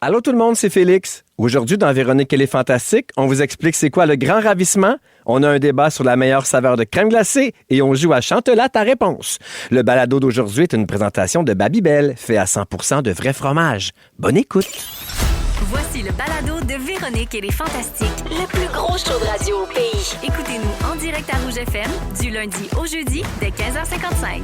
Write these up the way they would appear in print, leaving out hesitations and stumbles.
Allô tout le monde, c'est Félix. Aujourd'hui, dans Véronique et les Fantastiques, on vous explique c'est quoi le grand ravissement. On a un débat sur la meilleure saveur de crème glacée et on joue à Chante-la ta réponse. Le balado d'aujourd'hui est une présentation de Babybel, fait à 100% de vrai fromage. Bonne écoute. Voici le balado de Véronique et les Fantastiques, le plus gros show de radio au pays. Écoutez-nous en direct à Rouge FM, du lundi au jeudi, dès 15h55.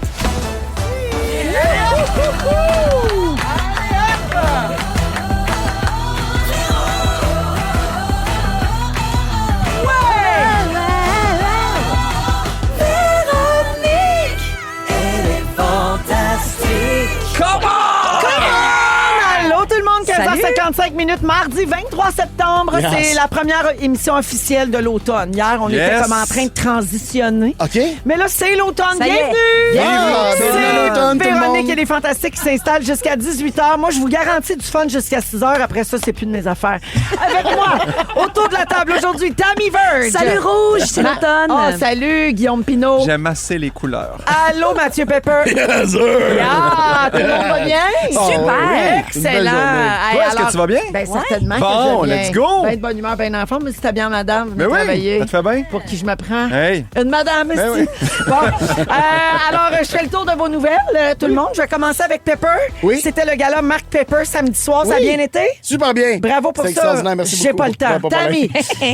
Allô tout le monde, 15h55 minutes, mardi 23 septembre. Yes. C'est la première émission officielle de l'automne. Hier, on était comme en train de transitionner. OK. Mais là, c'est l'automne. Ça y est. Bienvenue! Ah, bienvenue à l'automne, tout le Véronique monde. et les Fantastiques qui s'installent jusqu'à 18h. Moi, je vous garantis du fun jusqu'à 6h. Après ça, c'est plus de mes affaires. Avec moi, autour de la table aujourd'hui, Tammy Verge. Salut Rouge, c'est l'automne. Oh, salut, Guillaume Pinot. J'aime assez les couleurs. Allô, Mathieu Pepper. Yes, sir. Ah, tout le monde va bien? Super. Excellent. Toi, est-ce que tu vas bien? Ben, certainement Bon, que je viens. let's go. Ben de bonne humeur, ben enfant, mais si t'as bien madame, Mais venez oui, travailler. ça te fait bien? Pour qui je me prends? Hey. Une madame, Ben ici. Bon, alors, je fais le tour de vos nouvelles, tout le monde. Je vais commencer avec Pepper. Oui. C'était le gala Marc Pepper samedi soir. Ça a Oui. bien été? Super bien. Bravo pour C'est ça. extraordinaire, merci J'ai beaucoup. pas le temps. Ouais, pas de Tammy,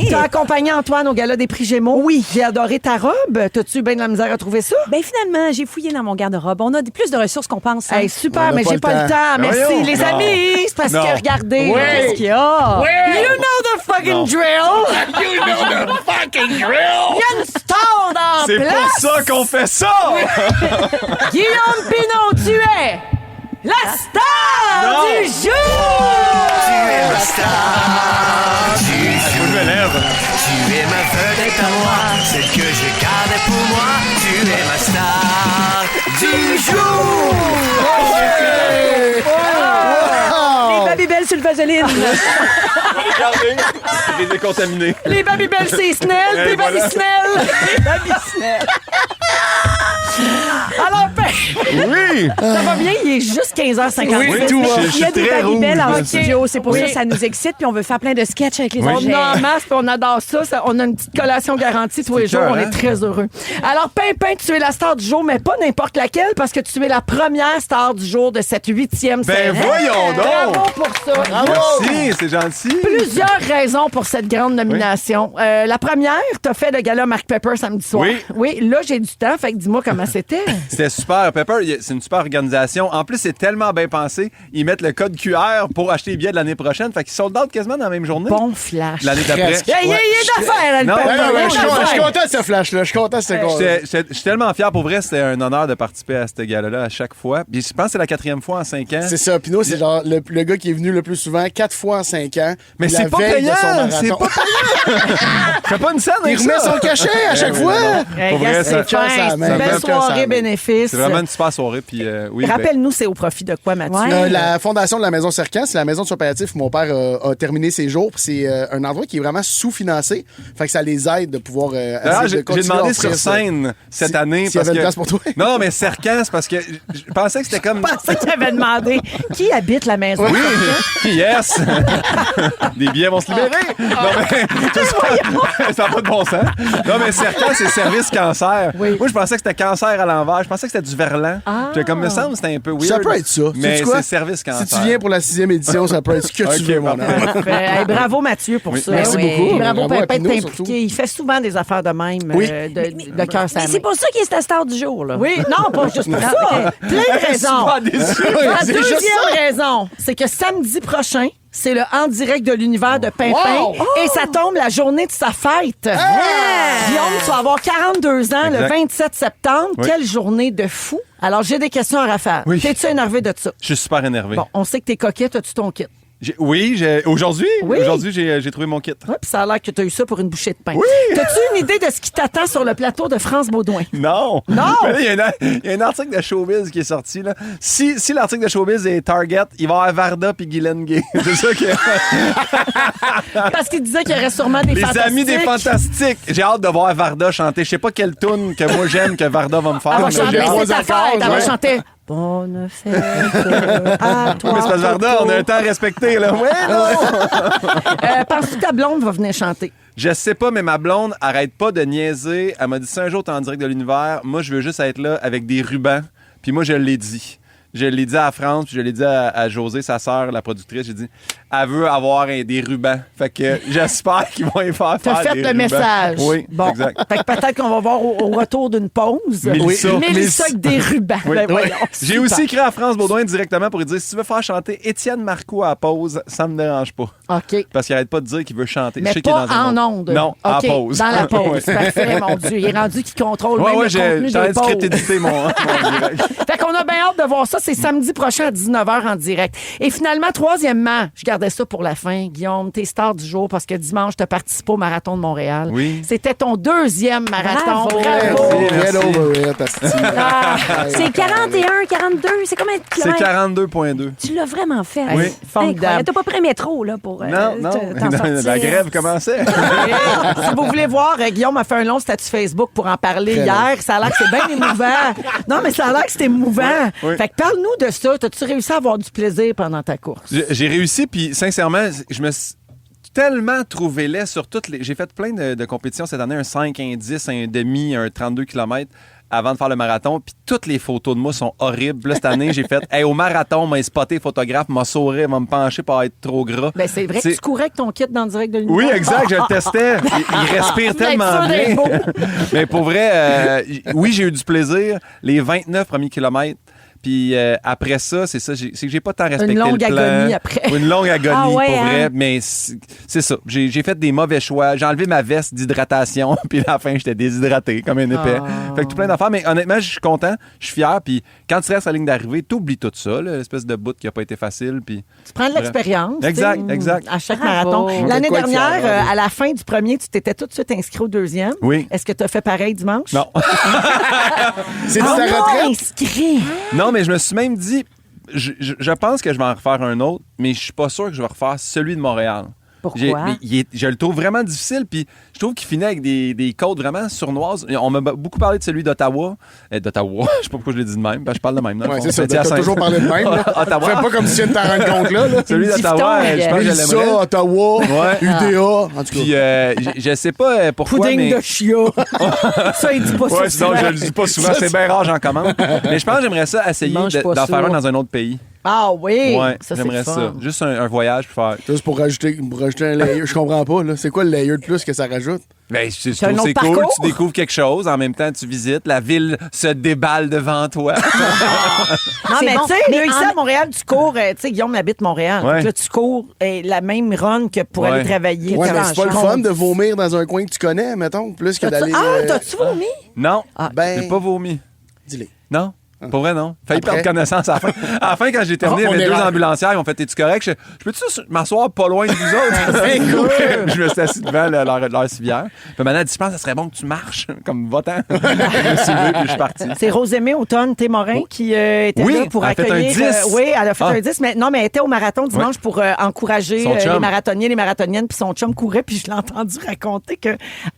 tu as accompagné Antoine au gala des prix Gémeaux. Oui. J'ai adoré ta robe. T'as-tu bien de la misère à trouver ça? Ben finalement, j'ai fouillé dans mon garde-robe. On a plus de ressources qu'on pense. Hein? Hey, super, On a mais pas j'ai le pas le temps. temps. Mais Merci, voyons. les Non. amis. C'est parce Non. que regardez, Oui. qu'est-ce qu'il y a? You know the fucking drill. You know the fucking drill. Il y a une star dans C'est place. pour ça qu'on fait ça! Guillaume Pinot, tu es la star Non. du jour. Je me lève. Tu es ma vedette à moi, celle que je gardais pour moi. Tu es ma star du jour. Les Babybel sur le vaseline. Regardez, je les ai contaminés. Les Babybel, c'est Snell. Et Des Baby voilà. Snell. Les Baby Snell. Alors, Oui! ça va bien? Il est juste 15h58. Oui, tout va. Il y a des très Babybel rouge, en là. studio. C'est pour Oui. ça que ça nous excite. Puis on veut faire plein de sketchs avec les Oui. On objets. est en masse, puis on adore ça. On a une petite collation garantie tous les jours. cœur, On hein? est très heureux. Alors, Pimpin, tu es la star du jour, mais pas n'importe laquelle, parce que tu es la première star du jour de cette 8e Ben saison. voyons Bravo donc! pour ça. Merci, c'est gentil. Plusieurs raisons pour cette grande nomination. La première, t'as fait le gala Marc Pepper samedi soir. Oui. Là, j'ai du temps, fait que dis-moi comment c'était. C'était super. Pepper, c'est une super organisation. En plus, c'est tellement bien pensé. Ils mettent le code QR pour acheter les billets de l'année prochaine. Fait qu'ils sold out quasiment dans la même journée. Bon flash. L'année d'après. Presque. Il y a d'affaires, le Non, Pepper. ouais, Ouais, Il y a je suis d'affaires. content de ce flash-là. Je suis content de ce gars-là. Je suis tellement fier. Pour vrai, c'était un honneur de participer à ce gala-là à chaque fois. Puis je pense que c'est la 4e fois en 5 ans. C'est ça. Pinot, c'est genre le gars qui est venu le plus souvent, 4 fois en 5 ans. Mais La c'est pas veille de son payant! marathon. C'est pas payant! Fais pas une scène Il avec remet ça! son cachet à chaque oui, fois. non. Hey, Pour gars, vrai, c'est ça- fin. ça C'est une amène. belle Ça soirée amène. bénéfice. C'est vraiment une super soirée. Puis oui, ben, Rappelle-nous, c'est au profit de quoi, Mathieu? Ouais. La fondation de la Maison Sercan, c'est la maison de soins palliatifs où mon père a terminé ses jours. Puis c'est un endroit qui est vraiment sous-financé. Fait que ça les aide de pouvoir d'ailleurs, essayer de j'ai continuer à demandé offrir sur ça. scène cette Si- année. s'il y avait une place pour toi. Non, mais Sercan, c'est parce que je pensais que c'était comme. C'est ça qu'il avait demandé. Qui habite la maison? Oui, yes! Des billets vont se libérer! Non, mais. Ça n'a pas de bon sens. Non, mais Sercan, c'est service cancer. Oui. Moi, je pensais que c'était cancer à l'envers. Je pensais que c'était du verlan. J'étais comme, me semble, que c'était un peu weird. Ça peut être ça. Mais Sais-tu quoi? c'est service cancer. Si tu viens pour la 6e édition, ça peut être ce que Ok, tu veux, mon bon. ami. Parfait. Hey, bravo Mathieu pour ça. Merci Oui. beaucoup. Bravo Bravo à Pimpin de Pinot, t'impliquer. surtout. Il fait souvent des affaires de même, Oui. de cœur sa Mais main. c'est pour ça qu'il est la star du jour. Là. Oui, non, pas juste pour ça. Plein de raisons. Super déçu. La c'est juste deuxième raison, c'est que samedi prochain, c'est le En direct de l'univers de Pimpin. Wow! Et ça tombe la journée de sa fête. Guillaume, tu vas avoir 42 ans le Exact. 27 septembre. Oui. Quelle journée de fou. Alors, j'ai des questions à rafale. Oui. T'es-tu énervé de ça? Je suis super énervé. Bon, on sait que t'es coquette. As-tu ton kit? Aujourd'hui, Oui. aujourd'hui, j'ai trouvé mon kit. Ouais, puis ça a l'air que tu as eu ça pour une bouchée de pain. Oui. T'as-tu une idée de ce qui t'attend sur le plateau de France Baudouin? Non! Non! Mais là, il y a un article de Showbiz qui est sorti. Là. Si l'article de Showbiz est Target, il va y avoir Varda puis Guylaine Gay. C'est ça que... Parce qu'il disait qu'il y aurait sûrement des Les fantastiques. amis des Fantastiques. J'ai hâte de voir Varda chanter. Je sais pas quelle tune que moi j'aime que Varda va me faire. Elle va mais chanter, j'ai hâte. c'est sa fête. Elle va Ouais. chanter Bonne fête à toi. Mais c'est pas Varda, on a un temps respecté, là. Ouais, non. Penses-tu que ta blonde va venir chanter? Je sais pas, mais ma blonde arrête pas de niaiser. Elle m'a dit, si un jour t'es en direct de l'univers, moi, je veux juste être là avec des rubans. Puis moi, je l'ai dit. Je l'ai dit à France, puis je l'ai dit à Josée, sa sœur, la productrice. J'ai dit, elle veut avoir des rubans. Fait que j'espère qu'ils vont y faire T'as fait des le rubans. message. Oui, bon. exact. Fait que peut-être qu'on va voir au retour d'une pause. Mélissa. Mélissa avec des rubans. Oui. Ben voyons, J'ai super. aussi écrit à France Baudouin directement pour lui dire, si tu veux faire chanter Étienne Marcoux à la pause, ça me dérange pas. OK. Parce qu'il arrête pas de dire qu'il veut chanter. Mais Je sais qu'il est pas dans un en autre- ondes. Non, à OK, la pause. Dans la pause. Ouais. Parfait, mon Dieu. Il est rendu qui contrôle même le contenu j'ai des pauses. script édité mon direct. Fait qu'on a bien hâte de voir ça. C'est samedi prochain à 19h en direct. Et finalement, troisièmement, je gardais ça pour la fin. Guillaume, t'es star du jour parce que dimanche, t'as participé au Marathon de Montréal. Oui. C'était ton deuxième marathon. Bravo. Merci. Get over it, asti. Ah, c'est 41, 42, c'est combien de C'est kilomètres? 42,2. Tu l'as vraiment fait. Oui. Formidable. T'as pas pris un métro là, pour Non, t'en sortir. la grève commençait. Si vous voulez voir, Guillaume a fait un long statut Facebook pour en parler Très hier. Ça a l'air que c'est bien émouvant. Non, mais ça a l'air que c'est émouvant. Oui. Fait que parle-nous de ça. T'as-tu réussi à avoir du plaisir pendant ta course? J'ai réussi, puis sincèrement, je me suis tellement trouvé laid sur toutes les... J'ai fait plein de compétitions cette année, un 5, un 10, un demi, un 32 km avant de faire le marathon, puis toutes les photos de moi sont horribles. Puis là, cette année, j'ai fait au marathon, m'a spoté photographe, m'a sourire, m'a me pencher pour être trop gras. Ben, c'est vrai que tu courais avec ton kit dans le direct de l'univers. Oui, exact, je le testais. Il respire tellement sûr d'être bien. beau. Mais pour vrai, oui, j'ai eu du plaisir. Les 29 premiers kilomètres. Puis après ça, c'est ça, c'est que j'ai pas tant respecté Une longue le plan. agonie après. Une longue agonie, Ah ouais, pour vrai. hein? Mais c'est ça. J'ai fait des mauvais choix. J'ai enlevé ma veste d'hydratation. Puis à la fin, j'étais déshydraté comme un épais. Fait que tout plein d'affaires. Mais honnêtement, je suis content. Je suis fier. Puis quand tu restes à la ligne d'arrivée, t'oublies tout ça, là, l'espèce de bout qui a pas été facile. Puis Tu prends de l'expérience. Exact, tu sais, exact. À chaque Bravo. marathon. L'année De quoi être dernière, fier, oui. à la fin du premier, tu t'étais tout de suite inscrit au deuxième. Oui. Est-ce que tu as fait pareil dimanche? non. C'est Ah ta non, retraite? inscrit. Non, mais je me suis même dit, je pense que je vais en refaire un autre, mais je suis pas sûr que je vais refaire celui de Montréal. Pourquoi? Je le trouve vraiment difficile, puis je trouve qu'il finit avec des côtes vraiment sournoises. On m'a beaucoup parlé de celui d'Ottawa. D'Ottawa, je sais pas pourquoi je l'ai dit de même. Ben, je parle de même. Dans le Ouais, fond. c'est ça. Petit à T'as cinq. toujours parlé de même. là. Ottawa. Fais pas comme si tu viens de t'en rendre compte là. Celui d'Ottawa, diphtongue. je pense que je Mélissa, l'aimerais. Ottawa, Ouais. UDA. En tout cas. Puis je sais pas pourquoi, Pudding mais... de chia. Ça, il dit pas Ouais, ça. sinon, souvent. je le dis pas souvent. C'est bien rare, j'en commande. Mais je pense que j'aimerais ça essayer Mange pas d'en ça. faire un dans un autre pays. Ah oui, Ouais, ça c'est j'aimerais le ça. fun. Juste un voyage pour faire. Juste pour rajouter un layer. Je comprends pas. là. C'est quoi le layer de plus que ça rajoute? Ben, je C'est un trouve autre c'est cool, parcours. tu découvres quelque chose, en même temps tu visites, la ville se déballe devant toi. Non, C'est mais bon. tu sais, Mais là, ici en- à Montréal, tu cours, tu sais, Guillaume habite Montréal. Ouais. Donc là, tu cours la même run que pour Ouais. aller travailler. Ouais, T'as mais la c'est pas le chance. fun de vomir dans un coin que tu connais, mettons, plus que d'aller. T'as-tu vomi? Non, Ben- j'ai pas vomi. Dis-le. Non, pour vrai, non. Failli Après? perdre connaissance à la fin. À la fin, quand j'ai terminé, Ah, il y on avait est deux là. ambulancières, ils m'ont fait, es-tu correct? Je peux-tu m'asseoir pas loin de vous autres? Je me suis assis devant leur civière. Puis maintenant, elle dit, je pense que ça serait bon que tu marches, comme votant. Je me suis levé, puis je suis parti. C'est Rosémée Automne Témorin qui était Oui, là pour elle a fait un accueillir. 10. Oui, elle a fait Ah. un 10. Mais non, mais elle était au marathon dimanche pour encourager Son chum. les marathoniens, les marathoniennes. Puis son chum courait. Puis je l'ai entendu raconter qu'il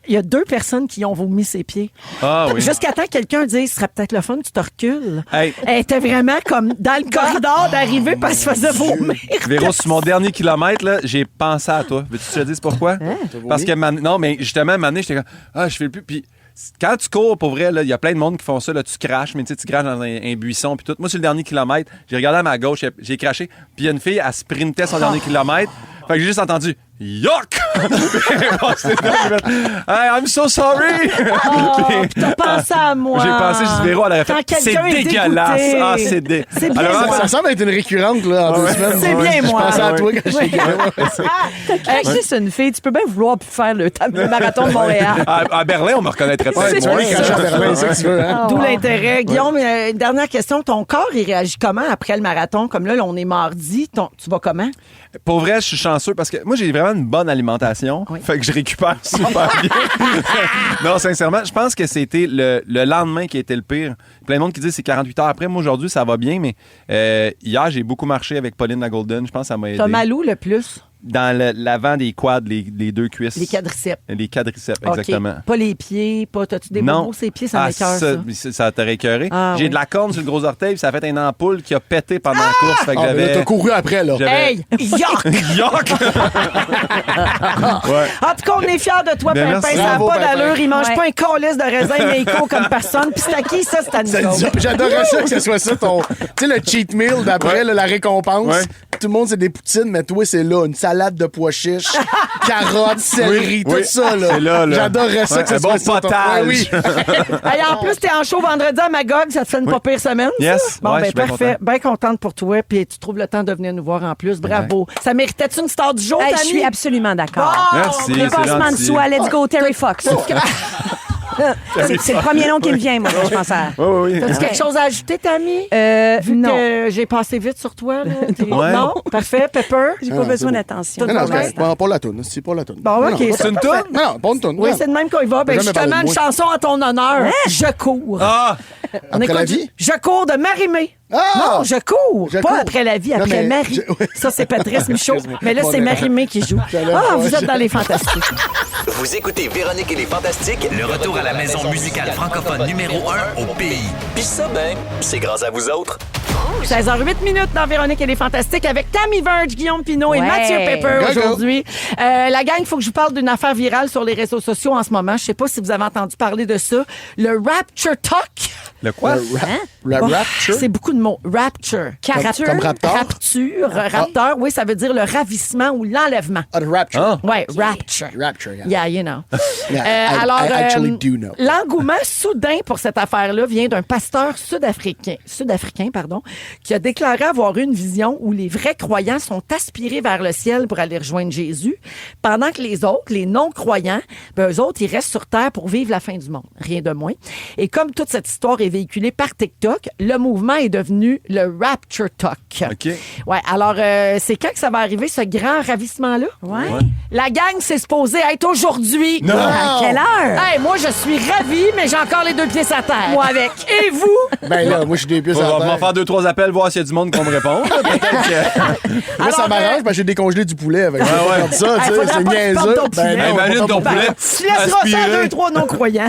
y a 2 personnes qui ont vomi ses pieds. Ah oui. Jusqu'à temps que quelqu'un dise, ce serait peut-être le fun que tu te recules. Hey. Elle était vraiment comme dans le corridor d'arriver parce qu'elle se faisait vomir. Véro, sur mon dernier kilomètre, là, j'ai pensé à toi. Veux-tu que je te dise pourquoi? Parce que, non, mais justement, à un moment donné, j'étais comme, je fais plus. Puis quand tu cours, pour vrai, il y a plein de monde qui font ça. Là, tu craches, mais tu sais, tu craches dans un buisson. Puis tout. Moi, sur le dernier kilomètre, j'ai regardé à ma gauche, j'ai craché. Puis il y a une fille, elle sprintait son dernier kilomètre. Fait que j'ai juste entendu Yuck! Hey, I'm so sorry! Puis t'as pensé à moi. J'ai pensé, je dis, Véro, elle aurait Quand fait. C'est quelqu'un est dégueulasse! dégoûté. Ah, c'est dé. C'est bien Alors, moi. Ça semble être une récurrente là, en 2 semaines. C'est bien Je moi. pensais à Ouais. toi quand j'étais Cracher sur une fille, tu peux bien vouloir plus faire le marathon de Montréal. À Berlin, on me reconnaîtrait pas. Ouais, tu vas aller cracher à Berlin, c'est ça que tu veux, hein? D'où l'intérêt. Guillaume, une dernière question. Ton corps, il réagit comment après le marathon? Comme là, on est mardi. Tu vas comment? Pour vrai, je suis chanceux parce que moi, j'ai vraiment une bonne alimentation. Oui. Fait que je récupère super bien. Non, sincèrement, je pense que c'était le lendemain qui a été le pire. Plein de monde qui dit que c'est 48 heures après. Moi, aujourd'hui, ça va bien, mais hier, j'ai beaucoup marché avec Pauline la Golden. Je pense que ça m'a aidé. T'as mal où le plus? dans l'avant des quads, les deux cuisses. Les quadriceps. Les quadriceps, OK. exactement. Pas les pieds, pas. T'as-tu des Non. bobos ses pieds, ça m'écoeure, ça. Ça t'aurait écœuré. Ah, J'ai oui. de la corne sur le gros orteil, puis ça a fait une ampoule qui a pété pendant la course. Fait que Ah, mais là, j'avais... t'as couru après, là. j'avais- Hey! Yuck! Yuck! Ouais. En tout cas, on est fiers de toi, Ben, Pimpin. merci. Ça n'a Bravo, pas Pimpin. d'allure. Il mange Ouais. pas un calice de raisin, mais il court comme personne. Puis c'est à qui, ça? C'est à Nicole. J'adorais ça que ce soit ça ton. Tu sais, le cheat meal d'après, là, la récompense. Ouais. Tout le monde, c'est des poutines, mais toi, c'est là. Une salade de pois chiches, carottes, céleri, tout oui. ça, là. C'est là. J'adorais ça Ouais, que ce un soit bon ça. potage. Oui. Hey, en plus, t'es en show vendredi à Magog. Ça te fait une pas pire semaine, ça? Yes. Bon, Ouais, je ben suis bien parfait. Bien contente pour toi. Puis tu trouves le temps de venir nous voir en plus. Bravo. Ça méritait-tu une star du jour, Hey, je Tammy? suis absolument d'accord. Merci, Le c'est passement de gentil. soi, let's go, Terry Fox. C'est le premier nom qui me vient, moi, quand je pense à. Oui, oui. T'as-tu quelque chose à ajouter, Tammy? Vu Non. que j'ai passé vite sur toi, là. Ouais. Non? Parfait. Pepper? J'ai Ah, pas c'est besoin beau. d'attention. Non, non, pour c'est l'instant. pas la toune. C'est pas la toune. Bon, Non, OK. non, C'est une toune? Non, pas une toune. Oui, non. c'est de même qu'on y va. Ben, Jamais parlé justement, de une moi. chanson en ton honneur. Je cours. Ah! On Après la écoute vie? Je cours de Marie-Mé. Ah! Non, je cours. Je pas cours. après la vie, Non, après mais Marie. ouais. Ça, c'est Patrice Michaud. Excuse-moi. Mais là, Bon, c'est d'accord. Marie-Mé qui joue. J'allais Ah, voir. vous êtes dans les fantastiques. Vous écoutez Véronique et les Fantastiques, le retour à la maison musicale francophone numéro 1 au pays. Puis ça, ben, c'est grâce à vous autres. 16h08 minutes dans Véronique et les Fantastiques avec Tammy Verge, Guillaume Pinot et Ouais. Mathieu Pepper Go, go. aujourd'hui. La gang, il faut que je vous parle d'une affaire virale sur les réseaux sociaux en ce moment. Je sais pas si vous avez entendu parler de ça. Le Rapture Talk. Le quoi? Le Bon, rapture. C'est beaucoup de mots. Rapture. Comme Raptor? Rapture. Raptor, oui, ça veut dire le ravissement ou l'enlèvement. Ah, the rapture. Ah. Ouais, rapture. Rapture, yeah. Yeah, you know. Yeah, I actually do know. L'engouement soudain pour cette affaire-là vient d'un pasteur sud-africain, qui a déclaré avoir eu une vision où les vrais croyants sont aspirés vers le ciel pour aller rejoindre Jésus, pendant que les autres, les non-croyants, ben, eux autres, ils restent sur Terre pour vivre la fin du monde. Rien de moins. Et comme toute cette histoire est véhiculée par TikTok, le mouvement est devenu le Rapture Talk. OK. Ouais, alors, c'est quand que ça va arriver, ce grand ravissement-là? Ouais. La gang, c'est supposé être aujourd'hui. Non! À quelle heure? Hey, moi, je suis ravie, mais j'ai encore les deux pieds à terre. Moi avec. Et vous? Ben là, moi, je suis des pieds On à va terre. faire 2-3 appels, voir s'il y a du monde qui va me répondre. Peut-être que... Moi, ça Alors, m'arrange, parce que j'ai décongelé du poulet avec ça. ouais. Comme ça, tu sais, faudra c'est pas que tu portes niaiseux. ton poulet. non, Imagine on va ton pas- poulet. Tu laisseras ça à aspiré. 2-3 non-croyants.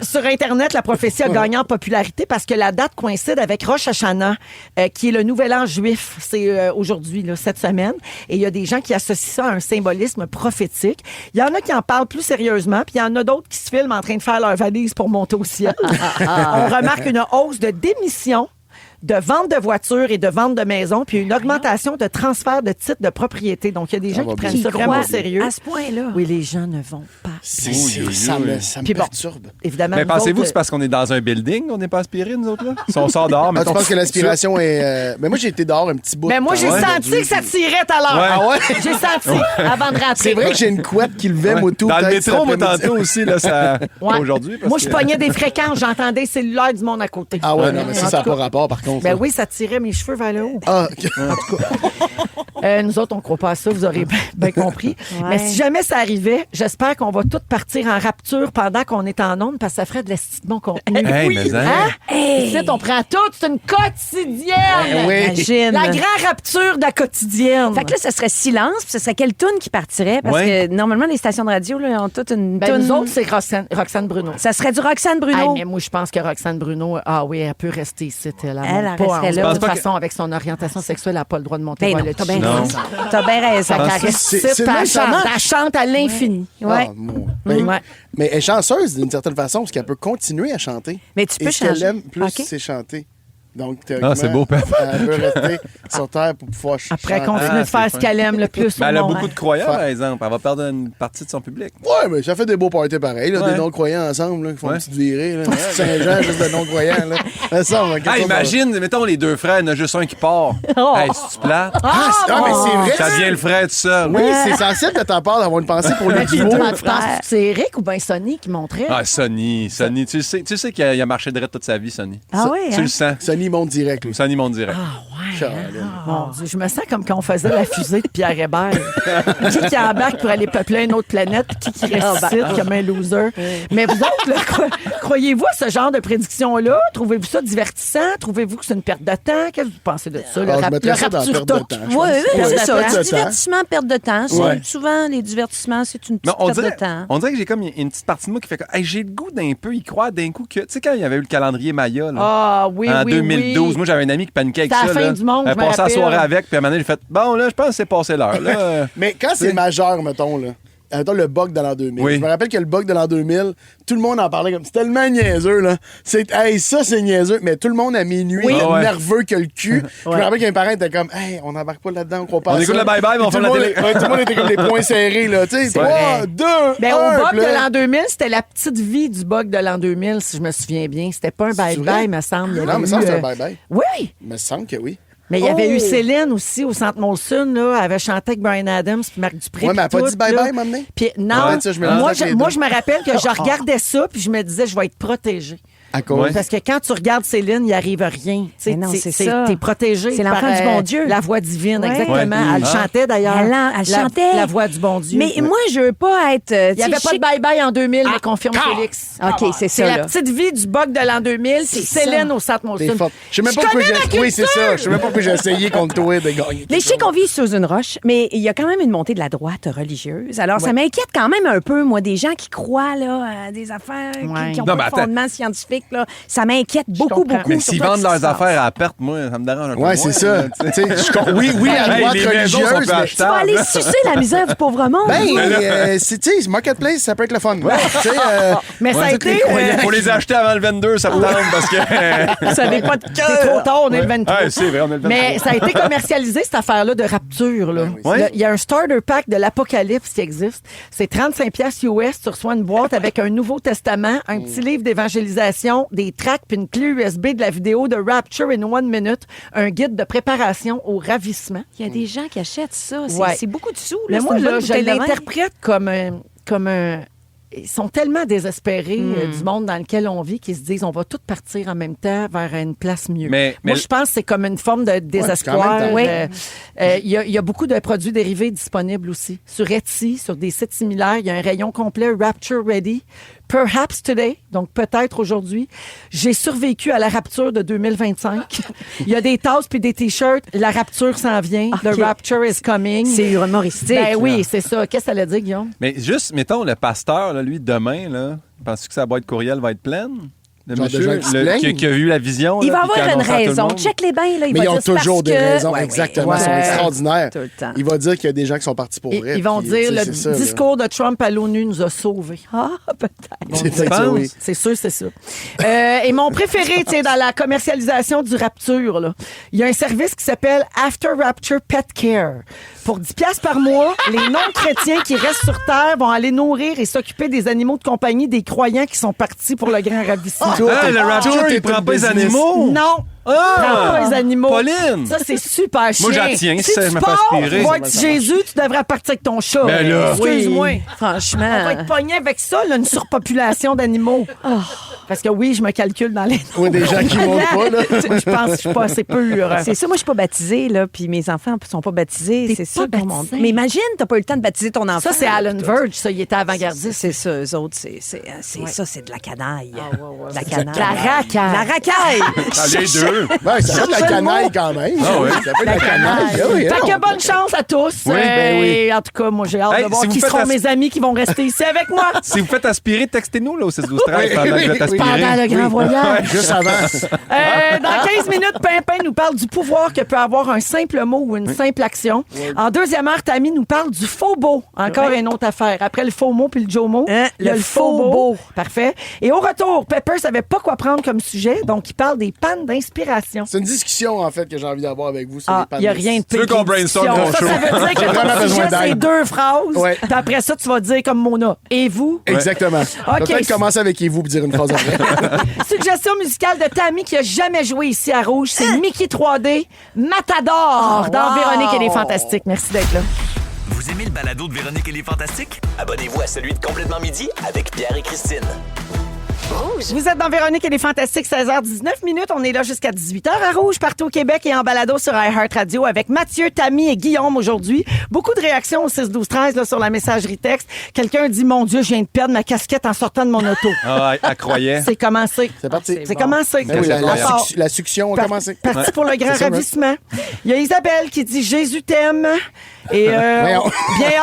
Sur Internet, la prophétie a gagné en popularité parce que la date coïncide avec Rosh Hashanah, qui est le nouvel an juif. C'est aujourd'hui, là, cette semaine. Et il y a des gens qui associent ça à un symbolisme prophétique. Il y en a qui en parlent plus sérieusement, puis il y en a d'autres qui se filment en train de faire leur valise pour monter au ciel. On remarque une hausse de démission, de vente de voitures et de vente de maisons, puis une augmentation de transfert de titres de propriété. Donc, il y a des gens va qui prennent bien. ça vraiment au Croient sérieux. à ce point-là. Oui, les gens ne vont pas. Ça me Puis bon, perturbe. évidemment. Mais nous pensez-vous autres, que c'est parce qu'on est dans un building qu'on n'est pas aspiré, nous autres, là? Si on sort dehors, Ah, tu mettons... penses que l'aspiration est. Mais moi, j'ai été dehors un petit bout. Mais moi, de j'ai temps. senti que ça tirait tout à l'heure. Ouais. Ah ouais? J'ai senti avant de rentrer. C'est vrai que j'ai une couette qui levait, moi, tout. Dans le peut-être, métro, moi, cet après-midi. tantôt aussi, là, ça... Ouais. Aujourd'hui, parce Moi, je que- pognais des fréquences. J'entendais les cellulaires du monde à côté. Ah ouais, non, mais ça En n'a tout pas cas, rapport, par contre. Ben là. oui, ça tirait mes cheveux vers le haut. Ah, OK. Nous autres, on ne croit pas à ça, vous aurez bien compris. Ouais. Mais si jamais ça arrivait, j'espère qu'on va tous partir en rapture pendant qu'on est en onde parce que ça ferait de l'esti de bon contenu. Hey, mais hein? Ici, on prend tout. C'est une quotidienne. Oui. Imagine. La grande rapture de la quotidienne. Fait que là, ce serait silence, puis ce serait quelle toune qui partirait? Parce Ouais. que normalement, les stations de radio là, ont toute une Ben, toune. nous autres, c'est Roxane Bruno. Ça serait du Roxane Bruno. Hey, mais moi, je pense que Roxane Bruno, ah oui, elle peut rester ici. Elle monte pas. resterait là. De Je pense toute pas façon, avec son orientation sexuelle, elle n'a pas le droit de monter Ben voir non, le t'as bien chien. Non. raison. T'as bien raison. Ça caresse C'est- ici, c'est puis elle nonchalant. chante, elle chante à l'infini. Ouais. Ah, mon- ben, Ouais. Mais elle est chanceuse d'une certaine façon parce qu'elle peut continuer à chanter. Mais tu peux Et ce qu'elle changer. aime plus, OK. c'est chanter. Donc, Ah, c'est beau, Pep. Elle peut rester sur Terre pour pouvoir Après, elle chanter. continue de c'est faire ce fin. qu'elle aime le plus Mais au elle a monde. beaucoup de croyants, par exemple. Elle va perdre une partie de son public. Ouais, mais ça fait des beaux parties pareils, là, Ouais. des non-croyants ensemble, là, qui font Ouais. une petite virée. Là. Saint-Jean, juste de non-croyants. Là. Ça, on va quelque Hey, chose imagine, mettons les deux frères, il y en a juste un qui part. Oh. Hey, c'est-tu plate? Ah, mais c'est vrai. Ça devient le frère tout seul. Oui, c'est sensible de ta part d'avoir une pensée pour le Tu duo. penses que c'est Eric ou bien Sonny qui montrait? Ah, Sonny, tu sais qu'il a marché direct toute sa vie, Sonny. Ah oui, Tu hein? le sens. Sonny monte direct, lui. Sonny monte direct. Ah, ouais. Mon Dieu, je me sens comme quand on faisait la fusée de Pierre Hébert. Qui embarque pour aller peupler une autre planète, puis qui ressuscite comme un loser. Mais vous autres, là, croyez-vous à ce genre de prédiction-là? Trouvez-vous ça divertissant? Trouvez-vous que c'est une perte de temps? Qu'est-ce que vous pensez de ça? Je mettrais ça dans la perte de temps. je Oui, pense. c'est Perte de ça. temps. Du divertissement, perte de temps. Ouais. Souvent, les divertissements, c'est une Non, petite perte de temps. on dirait que j'ai comme une petite partie de moi qui fait que hey, j'ai le goût d'un peu y croire d'un coup que. Tu sais, quand il y avait eu le calendrier Maya, là, Ah oui, en oui, 2012, oui. moi j'avais un ami qui paniquait avec C'était ça. la fin là. du monde, je me passé la rappelle. soirée avec, puis à un moment donné, j'ai fait bon, là, je pense que c'est passé l'heure. Là. Mais quand c'est majeur, mettons, là. Mettons le bug de l'an 2000. Oui. Je me rappelle que le bug de l'an 2000, tout le monde en parlait comme c'est tellement niaiseux, là. Hey, ça, c'est niaiseux. Mais tout le monde à minuit, Oui. était Ah ouais. nerveux que le cul. Je me rappelle qu'un parent était comme, hey, on n'embarque pas là-dedans, on croit pas à On ça. écoute le bye-bye, mais on Puis ferme tout la le télé. monde- ouais, tout le monde était comme les poings serrés, là. Tu sais, 3, 2, 1. Ben, au bug de l'an 2000, c'était la petite vie du bug de l'an 2000, si je me souviens bien. C'était pas un vrai? bye-bye, me semble. Il y Non, avait mais ça, eu, c'est un bye-bye. Oui, Il me semble que oui. mais il y avait Oh! eu Céline aussi au Centre Molson, là. Elle avait chanté avec Bryan Adams puis Marc Dupré. Ouais, mais elle a puis pas tout, dit bye-bye, là. m'amener? Puis non, Ouais, ça, je mélange moi, avec les moi, deux. je me rappelle que je regardais ça puis je me disais, je vais être protégée. À cause. Parce que quand tu regardes Céline, il arrive rien. Tu sais, Mais non, c'est ça. T'es protégé. C'est l'enfant par, du bon Dieu. La voix divine, Ouais. exactement. Ouais. Elle chantait d'ailleurs. Elle chantait. La voix du bon Dieu. Mais moi, je veux pas être. Il n'y avait pas de bye-bye en 2000, me confirme Félix. OK, c'est C'est ça. la là. petite vie du bug de l'an 2000, c'est C'est Céline ça. au Centre T'es Molson. forte. Je sais même pas pourquoi j'ai. Oui, c'est ça. Je sais même pas pourquoi j'ai essayé contre toi de gagner. Mais je sais qu'on vit sous une roche, mais il y a quand même une montée de la droite religieuse. Alors, ça m'inquiète quand même un peu, moi, des gens qui croient là, à des affaires Ouais. qui n'ont Non, pas mais de attends. fondement scientifique. Là. Ça m'inquiète beaucoup, comprends. beaucoup. Mais sur s'ils tout vendent ce qui leurs se passe. affaires à perte, moi, ça me dérange un peu. Ouais, moins, c'est ça. là, tu sais. Tu sais, oui, la Hey, droite les maisons sont religieuse, peu mais. Tu vas aller sucer la misère du pauvre monde. Ben, tu sais, Marketplace, ça peut être le fun. Tu sais, Mais ça a été. Faut les acheter avant le 22 septembre parce que. Vous savez pas de C'est trop tard, on est le 23. Ouais, c'est vrai, on est le 23. Mais ça a été commercialisé, cette affaire-là de rapture. Là. oui. Il y a un starter pack de l'Apocalypse qui existe. C'est 35$ US. Tu reçois une boîte avec un Nouveau Testament, un petit livre d'évangélisation, des tracts puis une clé USB de la vidéo de Rapture in 1 minute, un guide de préparation au ravissement. Il y a des gens qui achètent ça. Ouais. C'est beaucoup de sous. Mais là. moi, C'est une là, bonne je bouteille de vin. l'interprète comme un. Ils sont tellement désespérés du monde dans lequel on vit qu'ils se disent on va tous partir en même temps vers une place mieux. Mais- Moi, mais- je pense que c'est comme une forme de désespoir. quand même, Oui. oui. Il y a beaucoup de produits dérivés disponibles aussi. Sur Etsy, sur des sites similaires, il y a un rayon complet Rapture Ready. Perhaps today, donc peut-être aujourd'hui. J'ai survécu à la rapture de 2025. Il y a des tasses puis des t-shirts. La rapture s'en vient. OK. The rapture is coming. C'est humoristique. Ben oui, là. c'est ça. Qu'est-ce que ça veut dire, Guillaume? Mais juste, mettons, le pasteur, là, lui, demain, là, penses-tu que sa boîte courriel va être pleine? Le Genre de monsieur gens qui se plaignent? qui a vu la vision. Il là, va puis qui a avoir une annoncé à tout le raison. monde. Check les bains, là. Il Mais va ils ont dire, c'est toujours parce des que- raisons, Ouais, exactement. ouais. Ils sont Ouais. extraordinaires. Tout le temps. Il va dire qu'il y a des gens qui sont partis pour vrai. Ils vont puis, dire tu sais, le c'est ça, là. discours de Trump à l'ONU nous a sauvés. Ah, peut-être. C'est peut-être ça, oui. C'est sûr, c'est ça. Et mon préféré, tu sais, dans la commercialisation du Rapture, là, il y a un service qui s'appelle After Rapture Pet Care. Pour 10$ par mois, les non-chrétiens qui restent sur Terre vont aller nourrir et s'occuper des animaux de compagnie des croyants qui sont partis pour le grand ravissement. Tout Ah, est- le Rapture, tout il est prend un pas les business. animaux? Non! Ah! Prends pas les animaux. Pauline! Ça, c'est super chiant. Moi, j'en tiens, Si ça, tu je me fais pars, aspirer. tu vas être Jésus, tu devrais partir avec ton chat. Ben là. Excuse-moi. Oui, franchement. On va être pogné avec ça, là, une surpopulation d'animaux. Parce que oui, je me calcule dans les Oui, des gens qui montent pas, là. Je pense que je suis pas assez pure. C'est ça, moi, je suis pas baptisée, là, puis mes enfants sont pas baptisés. T'es C'est ça, pas ton monde. baptisée? Mais imagine, t'as pas eu le temps de baptiser ton enfant. Ça, c'est Alan Verge, ça, il était avant-gardiste. C'est ça, eux autres, ça, c'est de la canaille. De la La canaille. racaille. La racaille. Ah, les deux. Ouais, ça fait de la Cherchez le canaille mot. quand même. Ah oui. Ça fait de la canaille. Ah oui, Fait non. que bonne chance à tous. Oui, ben oui. En tout cas, moi, j'ai hâte Hey, de voir si vous qui faites seront la- mes amis qui vont rester ici avec moi. Si vous faites aspirer, textez-nous là, au 6-12-13 pendant que vous êtes aspiré. Pendant le grand voyage. Juste avant. Dans 15 minutes, Pimpin nous parle du pouvoir que peut avoir un simple mot ou une simple action. En deuxième heure, Tammy nous parle du faux beau. Encore une autre affaire. Après le faux mot puis le Jomo, Hein, il y a le le faux faux beau. beau. Parfait. Et au retour, Pepper savait pas quoi prendre comme sujet, donc il parle des pannes d'inspiration. C'est une discussion, en fait, que j'ai envie d'avoir avec vous sur les Ah, pannes. il n'y a rien de Tu veux pire qu'on qu'une brainstorm discussion. ton Ça show? veut dire que J'ai vraiment ton besoin sujet, c'est d'aide. 2 phrases. Ouais. Puis après ça, tu vas dire comme Mona. Et vous? Exactement. OK. Peut-être commencer avec vous pour dire une phrase après. Suggestion musicale de Tammy qui a jamais joué ici à Rouge. C'est Mickey 3D, Matador, dans Véronique et les Fantastiques. Merci d'être là. Vous aimez le balado de Véronique et les Fantastiques? Abonnez-vous à celui de Complètement Midi avec Pierre et Christine. Vous êtes dans Véronique et les Fantastiques, 16h19 minutes. On est là jusqu'à 18h à Rouge, partout au Québec et en balado sur iHeartRadio avec Mathieu, Tammy et Guillaume aujourd'hui. Beaucoup de réactions au 6-12-13 là, sur la messagerie texte. Quelqu'un dit, mon Dieu, je viens de perdre ma casquette en sortant de mon auto. Ah, elle croyait. C'est commencé. C'est parti. C'est commencé. Ben oui, Alors, la succion a commencé. Parti pour le grand C'est ça, ravissement. Il y a Isabelle qui dit, Jésus t'aime. Et bien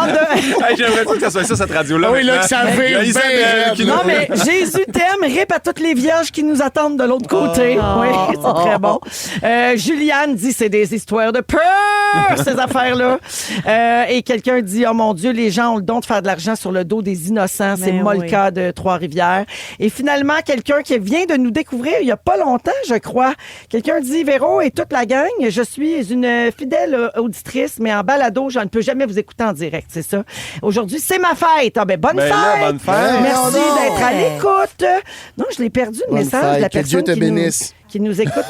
hâte de... Hey, j'aimerais pas que ça soit ça, cette radio-là. Ah oui, là, maintenant. que ça Il y a vire Isabelle bien. qui Non, nous- mais Jésus t'aime, rip à toutes les vierges qui nous attendent de l'autre côté. Oui, c'est très bon. Juliane dit, c'est des histoires de peur, ces affaires-là. Et quelqu'un dit, oh mon Dieu, les gens ont le don de faire de l'argent sur le dos des innocents. C'est Ben pas oui. le cas de Trois-Rivières. Et finalement, quelqu'un qui vient de nous découvrir il y a pas longtemps, je crois. Quelqu'un dit, Véro et toute la gang, je suis une fidèle auditrice, mais en balado, je ne peux jamais vous écouter en direct, c'est ça. Aujourd'hui, c'est ma fête. Ah ben, bonne Ben fête! là, bonne fête. Merci non. d'être à l'écoute. Non, je l'ai perdu, le Bonne message de la fête. Que Dieu personne te bénisse. qui nous écoute.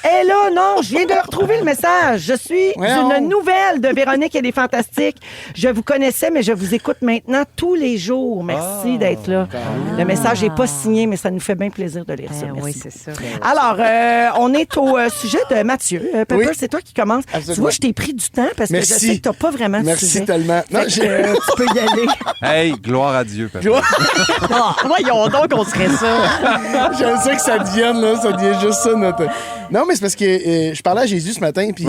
Et là, non, je viens de retrouver le message. Je suis Voyons. une nouvelle de Véronique et les Fantastiques. Je vous connaissais, mais je vous écoute maintenant tous les jours. Merci d'être là. Le message n'est pas signé, mais ça nous fait bien plaisir de lire ça. Ben Merci oui, c'est ça. Alors, on est au sujet de Mathieu. Pepper, Oui. c'est toi qui commences. Absolument. Tu vois, je t'ai pris du temps parce que Merci. je sais que tu n'as pas vraiment de Merci sujet. tellement. Non, Fait que, j'ai- tu peux y aller. Hey, gloire à Dieu, papa. Ah, voyons donc, on serait ça. J'aime ça que ça devienne, là. Ça devient juste ça, notre... Non, mais c'est parce que je parlais à Jésus ce matin, puis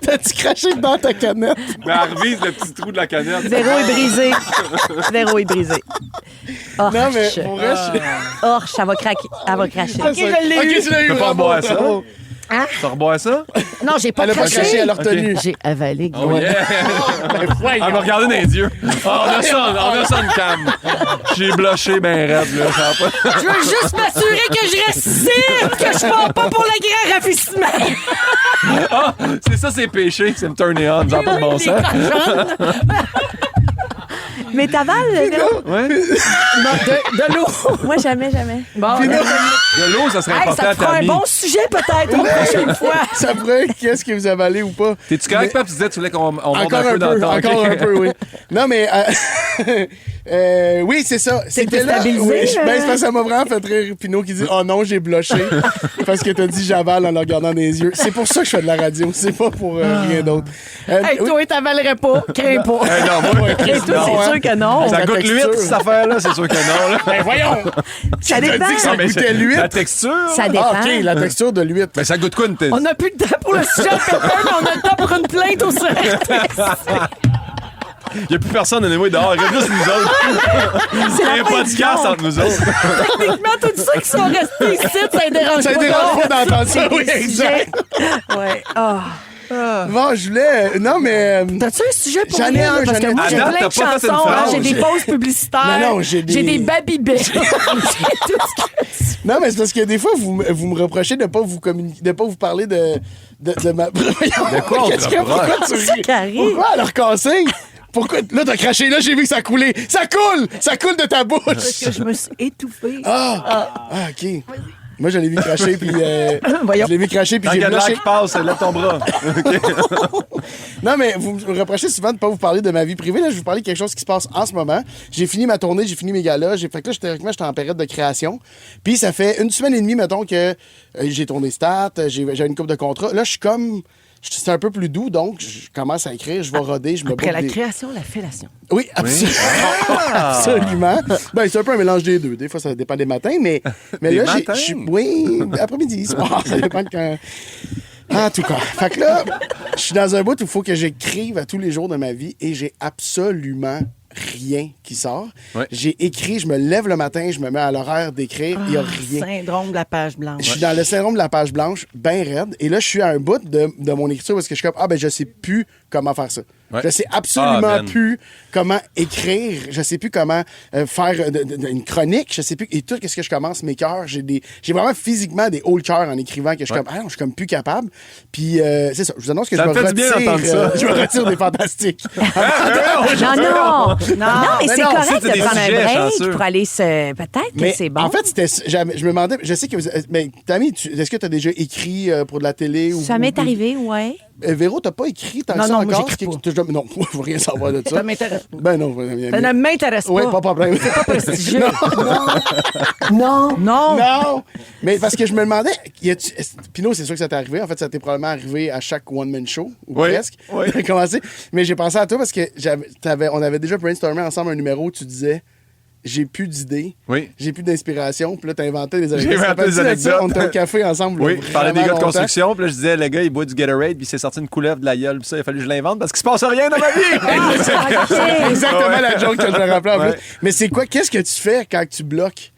T'as-tu craché dans ta canette? Mais elle revise le petit trou de la canette. Véro est brisé. Véro est brisé. Non, mais Orche. pour vrai, Orche, elle va craquer. Elle va cracher. OK, je l'ai eu. Ok, tu l'as eu, Tu peux pas bravo, boire ça? bravo. Hein? Tu rebois ça? Non, j'ai pas Elle a pas craché, elle a retenu. J'ai avalé. Oh yeah! Elle m'a regardé dans les yeux. Oh, on a ça une cam. J'ai blushé ben raide, là. Ça va pas... Je veux juste m'assurer que je reste ici, que je pars pas pour le grand ravissement. Ah, c'est ça, c'est péché. C'est me turner on. Genre pas de bon sens. Mais t'avales, Véro? Ouais. De l'eau. Moi, jamais, jamais. Bon, De l'eau, ça serait hey, important ça à te fera ta un vie. bon sujet peut-être une prochaine fois. Ça pourrait être qu'est-ce que vous avalez ou pas. T'es-tu correct, Pap? Tu disais que tu voulais qu'on monte Encore un peu dans le temps. encore ok? un peu, oui. Non, mais oui, c'est ça. C'était là. déstabilisé, Oui, là. ben, c'est parce que ça m'a vraiment fait rire. Pinot qui dit oh non, j'ai blushé parce que t'as dit j'avale en le regardant dans les yeux. C'est pour ça que je fais de la radio. C'est pas pour rien d'autre. Hey, oui. toi, t'avalerais pas. Crains pas. Hey, non, moi, Et toi, non, c'est hein. sûr que non. Ça La goûte texture. l'huître, cette affaire-là, c'est sûr que non. Là. Ben voyons. Ça Tu as dépend. dit que ça Mais goûtait c'est- l'huître. La texture? Ça dépend. Ah, OK, la texture de l'huître. Mais ça goûte quoi une tête? On n'a plus de temps pour le sujet de Pepper, mais on a le temps pour une plainte au CRTC. Il n'y a plus personne de dehors. Il y a juste nous autres. C'est Il y a la un fin du podcast monde. entre nous autres. Techniquement, tous ceux qui sont restés ici, ça dérange Ça pas. dérange pas d'entendre ça, oui, Des exact. sujets. Ouais. Ah. Bon, je voulais. Non, mais. T'as-tu un sujet pour J'en ai rien, un, parce j'en ai que moi, un. j'ai À date, plein de t'as pas fait une chansons, hein, phrase. j'ai des pauses publicitaires, Non, non, j'ai des- babybets. J'ai tout ce que... Non, mais c'est parce que des fois, vous me reprochez de pas vous communiquer, de pas vous parler de ma. De quoi on te Qu'est-ce que- reproche? pourquoi tu ris? Carré. Pourquoi alors casser? Pourquoi? Là, t'as craché, là, j'ai vu que ça coulait. Ça coule! Ça coule de ta bouche! Parce que je me suis étouffée. Ah, OK. Moi, je l'ai vu cracher, puis. Voyons. Je l'ai vu cracher, puis Quand il j'ai y a de l'air blushé. qui passe, lève ton bras. Non, mais vous me reprochez souvent de ne pas vous parler de ma vie privée. Là, je vais vous parler de quelque chose qui se passe en ce moment. J'ai fini ma tournée, j'ai fini mes galas. Fait que là, théoriquement, j'étais en période de création. Puis ça fait une semaine et demie, mettons, que j'ai tourné Stat, j'ai une couple de contrats. Là, je suis comme... C'est un peu plus doux, donc je commence à écrire, je vais roder, je me Après boucle la des- création, la fellation. Oui, absolument. Ben, c'est un peu un mélange des deux. Des fois, ça dépend des matins, mais Des là, matins? oui, après-midi, soir, ça dépend de quand. En tout cas. Fait que là, je suis dans un bout où il faut que j'écrive à tous les jours de ma vie et j'ai absolument rien qui sort. Ouais. J'ai écrit, je me lève le matin, je me mets à l'horaire d'écrire, il n'y a rien. Syndrome de la page blanche. Je suis dans le syndrome de la page blanche, ben raide. Et là, je suis à un bout de mon écriture parce que je suis comme, je sais plus comment faire ça. Ouais. Je sais absolument Ah, man. plus comment écrire. Je sais plus comment faire une chronique. Je sais plus. Et tout, qu'est-ce que je commence, mes cœurs. J'ai vraiment physiquement des hauts cœurs en écrivant que je suis comme, non, je suis comme plus capable. Puis, c'est ça. Je vous annonce que Ça je me me fait du bien retire. d'entendre ça. Je me retire des fantastiques. Non, mais mais c'est non, correct ça, c'est de des prendre un sujets break chanceux. pour aller se... Peut-être que Mais c'est bon. en fait, je me demandais, je sais que mais Tammy, est-ce que tu as déjà écrit pour de la télé ou Ça m'est arrivé, ouais. Véro, t'as pas écrit tant Non, que ça non, moi, encore? j'écris pas. Je Non, je veux rien savoir de ça. Ça m'intéresse pas. Ben non. Ça ne m'intéresse pas. Oui, pas de problème. C'est pas prestigieux. Non. Non. Non. Mais parce que je me demandais, Pino, c'est sûr que ça t'est arrivé. En fait, ça t'est probablement arrivé à chaque one-man show, ou Oui. presque. Oui. Commencé. Mais j'ai pensé à toi parce que on avait déjà brainstormé ensemble un numéro où tu disais j'ai plus d'idées, Oui. j'ai plus d'inspiration. Puis là, t'as inventé des anecdotes. J'ai inventé des Ça fait-tu de ça? anecdotes. On était au café ensemble. Oui, là, je parlais des gars de vraiment longtemps. construction, puis là, je disais, le gars, il boit du Gatorade, puis il s'est sorti une couleuvre de la gueule, puis ça, il a fallu que je l'invente parce qu'il se passe rien dans ma vie. Exactement la joke que je me rappelais en Ouais. plus. Mais c'est quoi? Qu'est-ce que tu fais quand tu bloques?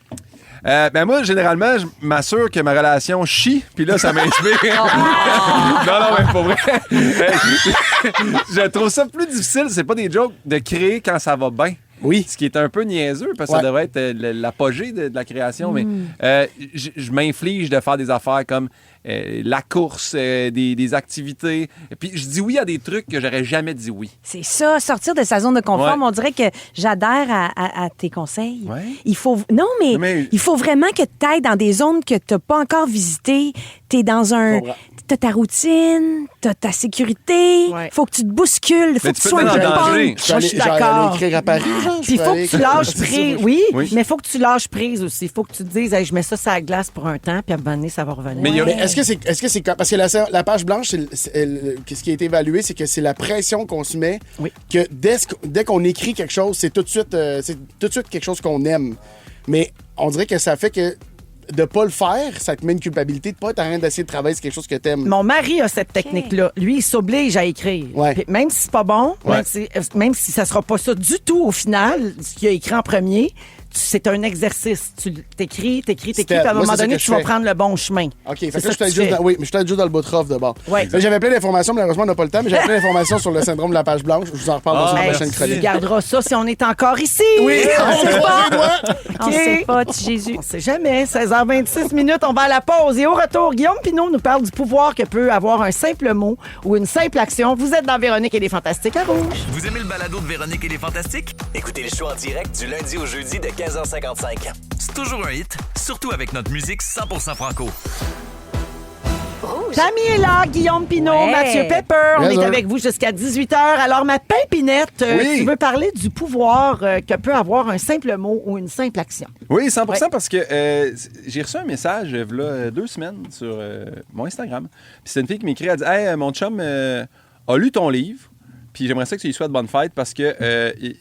Ben moi, généralement, je m'assure que ma relation chie, puis là, ça m'inspire. non, mais pour vrai. Je trouve ça plus difficile, c'est pas des jokes, de créer quand ça va bien. Oui. Ce qui est un peu niaiseux, parce que ça Ouais. devrait être l'apogée de la création, mais je m'inflige de faire des affaires comme la course, des activités. Et puis je dis oui à des trucs que j'aurais jamais dit oui. C'est ça, sortir de sa zone de confort. Ouais. Mais on dirait que j'adhère à tes conseils. Ouais. Il faut mais il faut vraiment que tu ailles dans des zones que tu n'as pas encore visitées. Tu es dans un... comprends. T'as ta routine, t'as ta sécurité. Ouais. Faut que tu te bouscules. Faut Mais que tu tu peux sois te un mettre en danger. punk. Moi, je suis d'accord. J'allais écrire à Paris, genre. Puis il faut que tu lâches prise. Oui, Oui. mais il faut que tu lâches prise aussi. Il faut que tu te dises, hey, je mets ça sur la glace pour un temps, puis à un moment donné, ça va revenir. Mais il y a- Mais est-ce que c'est parce que la page blanche, ce qui a été évalué, c'est que c'est la pression qu'on se met, Oui. que dès qu'on écrit quelque chose, c'est tout de suite quelque chose qu'on aime. Mais on dirait que ça fait que de pas le faire, ça te met une culpabilité de pas être en train d'essayer de travailler sur quelque chose que t'aimes. Mon mari a cette technique-là. Lui, il s'oblige à écrire. Ouais. Puis même si c'est pas bon, Ouais. même si ça sera pas ça du tout au final, ce qu'il a écrit en premier, c'est un exercice. Tu t'écris, puis à un Moi, moment c'est ça donné, que tu je vas fais. prendre le bon chemin. OK, fait C'est que là, ça je suis tu juste fais. oui, mais je suis juste dans le bout de rough de bord. Ouais. Mais j'avais plein d'informations, malheureusement, on n'a pas le temps, mais j'avais plein d'informations sur le syndrome de la page blanche. Je vous en reparle dans une Hey, prochaine tu chronique. garderas ça si on est encore ici. Oui, on sait pas. On OK. sait pas, Jésus. On sait jamais. 16h26 minutes, on va à la pause. Et au retour, Guillaume Pinot nous parle du pouvoir que peut avoir un simple mot ou une simple action. Vous êtes dans Véronique et les Fantastiques à Rouge. Vous aimez le balado de Véronique et les Fantastiques? Écoutez le show en direct du lundi au jeudi de 15h55. C'est toujours un hit, surtout avec notre musique 100% franco. Tammy est là, Guillaume Pinot, Ouais. Mathieu Pepper. On Yes, est sir. avec vous jusqu'à 18h. Alors, ma pimpinette, Oui. tu veux parler du pouvoir que peut avoir un simple mot ou une simple action. Oui, 100%, Ouais. parce que j'ai reçu un message il y a 2 semaines sur mon Instagram. Puis c'est une fille qui m'écrit, elle dit « Hey, mon chum a lu ton livre, puis j'aimerais ça que tu lui souhaites bonne fête parce que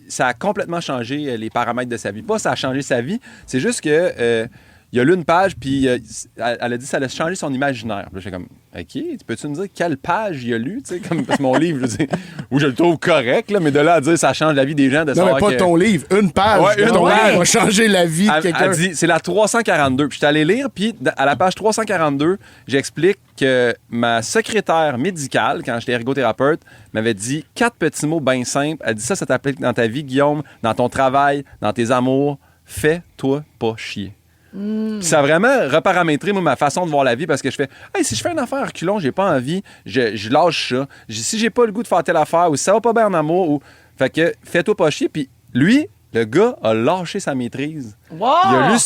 ça a complètement changé les paramètres de sa vie. » Pas ça a changé sa vie, c'est juste que... il a lu une page, puis elle a dit que ça allait changer son imaginaire. Puis là, j'étais comme, OK, peux-tu me dire quelle page il a lu? Tu sais, comme, parce que mon livre, je veux dire, où je le trouve correct, là, mais de là à dire ça change la vie des gens de Non, savoir mais pas que... ton livre, une page. Ouais, de une ton page. livre va changer la vie de quelqu'un. Elle dit, c'est la 342. Puis je suis allé lire, puis à la page 342, j'explique que ma secrétaire médicale, quand j'étais ergothérapeute, m'avait dit 4 petits mots bien simples. Elle dit ça t'applique dans ta vie, Guillaume, dans ton travail, dans tes amours. Fais-toi pas chier. Puis ça a vraiment reparamétré moi, ma façon de voir la vie parce que je fais hey, si je fais une affaire à reculons, j'ai pas envie, je lâche ça. Si j'ai pas le goût de faire telle affaire ou si ça va pas bien en amour, ou fait que fais-toi pas chier. Puis lui, le gars a lâché sa maîtrise. Wow! Il a lu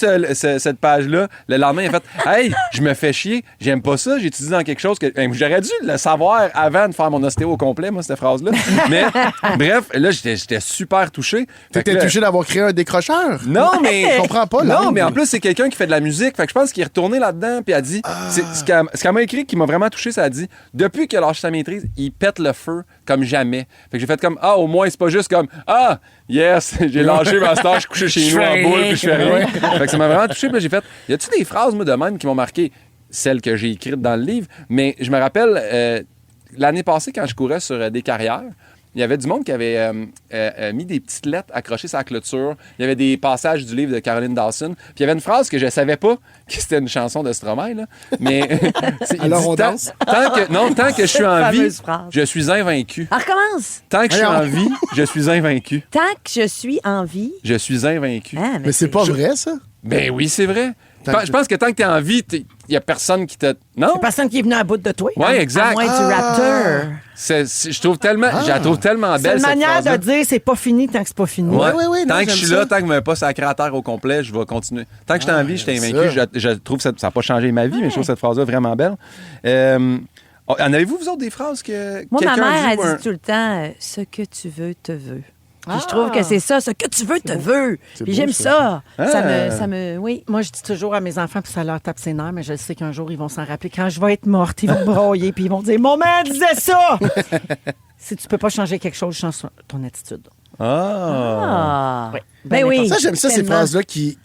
cette page-là. Le lendemain, il a fait hey, je me fais chier, j'aime pas ça, j'étudie dans quelque chose que. J'aurais dû le savoir avant de faire mon ostéo au complet, moi, cette phrase-là. Mais bref, là, j'étais super touché. Fait que T'étais là- touché d'avoir créé un décrocheur? non, mais. Je comprends pas, Non, l'angle. mais en plus, c'est quelqu'un qui fait de la musique. Fait que je pense qu'il est retourné là-dedans. Puis elle dit. Ce qu'elle m'a écrit qui m'a vraiment touché, ça a dit depuis qu'il a lâché sa maîtrise, il pète le feu comme jamais. Fait que j'ai fait comme ah, au moins, c'est pas juste comme ah, yes, j'ai lâché ma star, je suis couché chez nous en boule, puis je fais rien. Fait que ça m'a vraiment touché. Puis là, j'ai fait y a-tu des phrases, moi, de même qui m'ont marqué? Celles que j'ai écrites dans le livre. Mais je me rappelle l'année passée, quand je courais sur des carrières, il y avait du monde qui avait mis des petites lettres accrochées sur la clôture. Il y avait des passages du livre de Caroline Dawson. Puis il y avait une phrase que je savais pas que c'était une chanson de Stromae, là. Mais il Alors, dit, on danse? tant que je suis en vie, fameuse phrase. je suis invaincu. On recommence. Tant que je suis Voyons. en vie, je suis invaincu. Tant que je suis en vie. Je suis invaincu. Ah, Mais c'est pas vrai, ça? Ben oui, c'est vrai. Tant que- Je pense que tant que t'es en vie, il y a personne qui te... Non? C'est personne qui est venu à bout de toi. Ouais, exact. À moins du Raptor. Je trouve tellement... Je la trouve tellement C'est belle, une cette manière phrase-là. de dire c'est pas fini tant que c'est pas fini. Ouais, ouais, ouais, non, tant que je j'aime suis là, ça. tant que je me mets pas sacré à terre au complet, je vais continuer. Tant que je suis en vie, je suis invaincu. ça. Je trouve que ça n'a pas changé ma vie, mais je trouve cette phrase-là vraiment belle. Oh, en avez-vous, vous autres, des phrases que Moi, ma quelqu'un mère, elle ou un- dit tout le temps ce que tu veux, te veut. Puis je Ah. trouve que c'est ça, ce que tu veux, te veut. Puis beau, j'aime ça. ça. Ça me. Oui. Moi, je dis toujours à mes enfants, puis ça leur tape ses nerfs, mais je sais qu'un jour, ils vont s'en rappeler. Quand je vais être morte, ils vont me broyer, puis ils vont dire « Maman disait ça! » Si tu peux pas changer quelque chose, change ton attitude. Ah! Oui. Ben oui. Ça, j'aime ça, ces tellement. phrases-là qui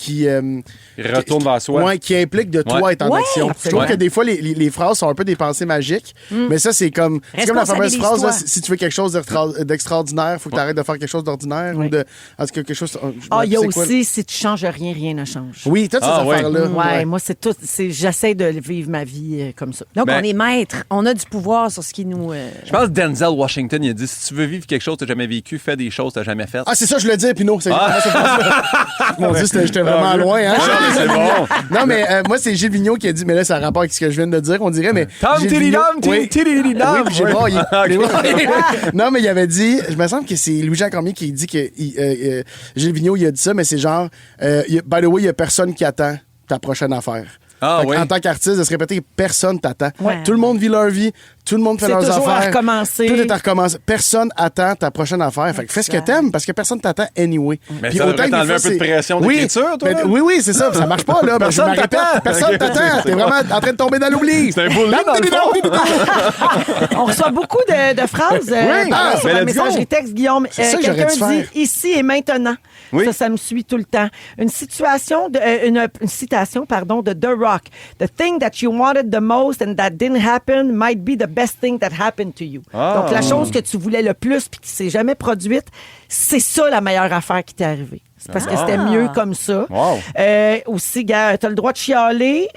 Retourne vers soi. Ouais, qui impliquent de toi Ouais. être en Ouais, action. Je trouve absolument. que des fois, les phrases sont un peu des pensées magiques, mais ça, c'est comme la fameuse phrase, là, si tu veux quelque chose d'extraordinaire, il faut que tu arrêtes de faire quelque chose d'ordinaire ou de. En tout cas, quelque chose. Il y a c'est quoi, aussi, si tu changes rien, rien ne change. Oui, toutes ces Ah, ouais. affaires-là. Ouais, moi, c'est tout. J'essaie de vivre ma vie comme ça. Donc, Ben- on est maître. On a du pouvoir sur ce qui nous. Je pense que Denzel Washington, il a dit si tu veux vivre quelque chose que tu n'as jamais vécu, fais des choses que tu n'as jamais faites. Ah, c'est ça, je le dis, Pinot. Mon Dieu, j'étais vraiment loin, hein? C'est bon. Non, mais moi, c'est Gilles Vigneault qui a dit, mais là, ça a rapport avec ce que je viens de dire, on dirait, mais. Tom Gilles Tilly-Dom, Vigneault- Oui. Tilly-Dom. Oui, puis j'ai Ouais. braillé. Ok. Non, mais il avait dit, je me semble que c'est Louis-Jean Cormier qui dit que Gilles Vigneault, il a dit ça, mais c'est genre, by the way, il y a personne qui attend ta prochaine affaire. Ah, Fait que oui. En tant qu'artiste, de se répéter, personne t'attend. Ouais. Tout le monde vit leur vie, tout le monde fait C'est leurs toujours à affaires. recommencer. Tout est à recommencer. Personne attend ta prochaine affaire. Fait que fais ce que t'aimes parce que personne t'attend anyway. Mais Puis ça devrait que des t'enlever fois, un peu de c'est- pression Oui, d'écriture, toi, mais- là? Oui, c'est ça. Ça marche pas, là. Ben, je Personne me répète, t'attend. personne Ok. t'attend. T'es vraiment en train de tomber dans l'oubli. C'est un bully, dans le fond. On reçoit beaucoup de phrases Oui. sur Ben, la let's go. messagerie texte, Guillaume. C'est ça que j'aurais Quelqu'un dû dit faire. ici et maintenant. Oui. Ça me suit tout le temps. Une citation, une citation, pardon, de The Rock. The thing that you wanted the most and that didn't happen might be the best thing that happened to you. Ah. Donc, la chose que tu voulais le plus puis qui s'est jamais produite, c'est ça la meilleure affaire qui t'est arrivée. C'est parce que c'était mieux comme ça. Wow. Aussi, gars, t'as le droit de chialer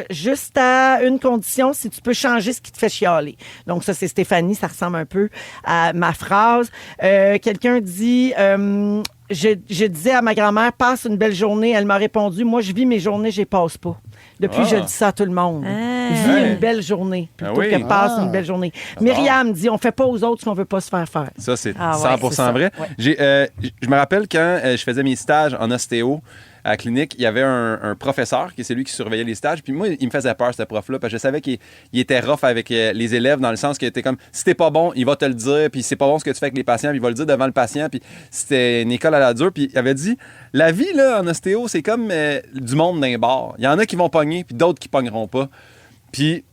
juste à une condition, si tu peux changer ce qui te fait chialer. Donc ça, c'est Stéphanie, ça ressemble un peu à ma phrase. Quelqu'un dit... je disais à ma grand-mère, passe une belle journée. Elle m'a répondu, moi, je vis mes journées, je les passe pas. Depuis, Ah. je dis ça à tout le monde. Ah. Vis Hey. une belle journée plutôt Ah oui. que passe une belle journée. Myriam dit, on fait pas aux autres ce qu'on veut pas se faire faire. Ça, c'est Ah ouais, 100% c'est ça. vrai. Ouais. Je me rappelle quand je faisais mes stages en ostéo à la clinique, il y avait un professeur qui est celui qui surveillait les stages. Puis moi, il me faisait peur, ce prof-là, parce que je savais qu'il était rough avec les élèves dans le sens qu'il était comme, si t'es pas bon, il va te le dire, puis c'est pas bon ce que tu fais avec les patients, puis il va le dire devant le patient, puis c'était une école à la dure. Puis il avait dit, la vie là en ostéo, c'est comme du monde d'un bar. Il y en a qui vont pogner, puis d'autres qui pogneront pas. Puis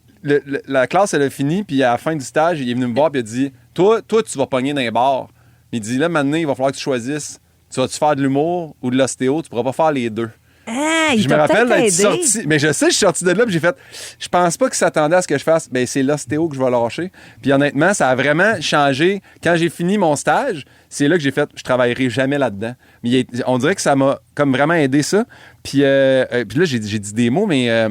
la classe, elle a fini, puis à la fin du stage, il est venu me voir, puis il a dit, toi, tu vas pogner dans un bar. Il dit, là, maintenant, il va falloir que tu choisisses. Tu vas-tu faire de l'humour ou de l'ostéo? Tu pourras pas faire les deux. Ah, il Je me t'a rappelle peut-être d'être aidé. sorti. Mais je sais, je suis sorti de là, puis j'ai fait. Je pense pas qu'il s'attendait à ce que je fasse. Ben, c'est l'ostéo que je vais lâcher. Puis honnêtement, ça a vraiment changé. Quand j'ai fini mon stage, c'est là que j'ai fait. Je travaillerai jamais là-dedans. Mais on dirait que ça m'a comme vraiment aidé ça. Puis là, j'ai dit des mots, mais